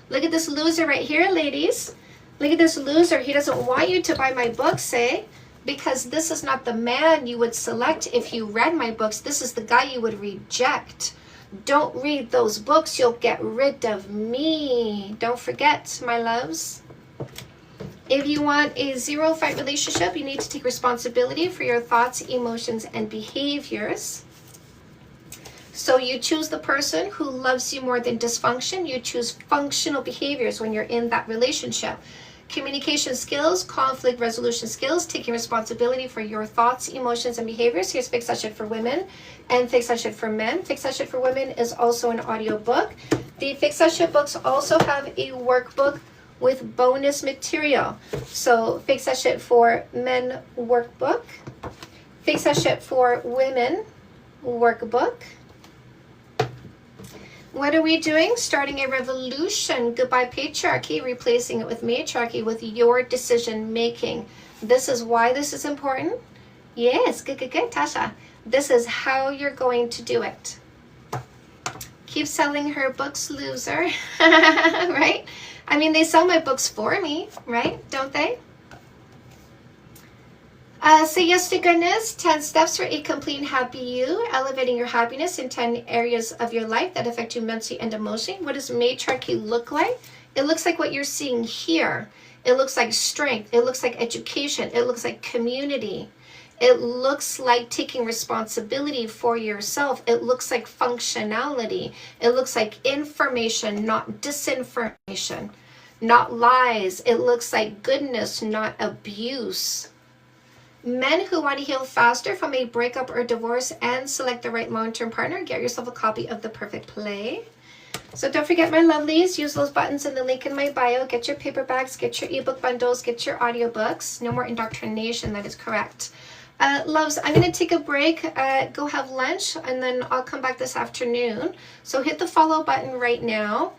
Look at this loser right here, ladies. Look at this loser. He doesn't want you to buy my books, eh? Because this is not the man you would select if you read my books. This is the guy you would reject. Don't read those books. You'll get rid of me. Don't forget, my loves. If you want a zero-fight relationship, you need to take responsibility for your thoughts, emotions, and behaviors. So you choose the person who loves you more than dysfunction. You choose functional behaviors when you're in that relationship. Communication skills, conflict resolution skills, taking responsibility for your thoughts, emotions, and behaviors. Here's Fix That Shit for Women and Fix That Shit for Men. Fix That Shit for Women is also an audio book. The Fix That Shit books also have a workbook with bonus material. So Fix That Shit for Men workbook, Fix That Shit for Women workbook. What are we doing? Starting a revolution. Goodbye patriarchy, replacing it with matriarchy, with your decision making. This is why this is important. Yes, good, Tasha. This is how you're going to do it. Keep selling her books, loser. Right? I mean, they sell my books for me, right? Don't they? Say yes to goodness. 10 steps for a complete and happy you. Elevating your happiness in 10 areas of your life that affect you mentally and emotionally. What does matriarchy look like? It looks like what you're seeing here. It looks like strength. It looks like education. It looks like community. It looks like taking responsibility for yourself. It looks like functionality. It looks like information, not disinformation, not lies. It looks like goodness, not abuse. Men who want to heal faster from a breakup or divorce and select the right long-term partner, get yourself a copy of The Perfect Play. So don't forget, my lovelies, use those buttons in the link in my bio. Get your paperbacks, get your ebook bundles, get your audiobooks. No more indoctrination, that is correct. Loves, I'm going to take a break, go have lunch, and then I'll come back this afternoon. So hit the follow button right now.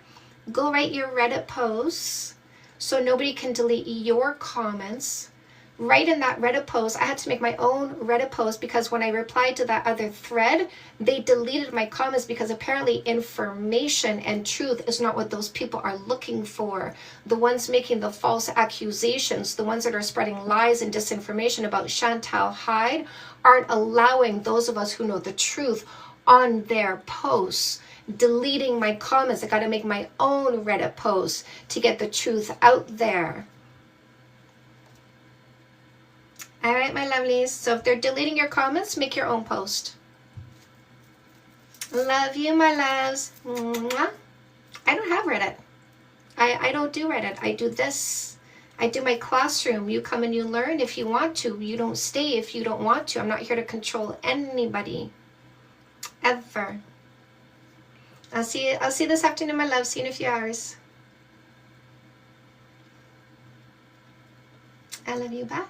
Go write your Reddit posts so nobody can delete your comments. Right in that Reddit post, I had to make my own Reddit post because when I replied to that other thread, they deleted my comments because apparently information and truth is not what those people are looking for. The ones making the false accusations, the ones that are spreading lies and disinformation about Chantal Hyde aren't allowing those of us who know the truth on their posts. Deleting my comments. I got to make my own Reddit post to get the truth out there. All right, my lovelies. So if they're deleting your comments, make your own post. Love you, my loves. Mwah. I don't have Reddit. I don't do Reddit. I do this. I do my classroom. You come and you learn if you want to. You don't stay if you don't want to. I'm not here to control anybody. Ever. I'll see you this afternoon, my love. See you in a few hours. I love you back.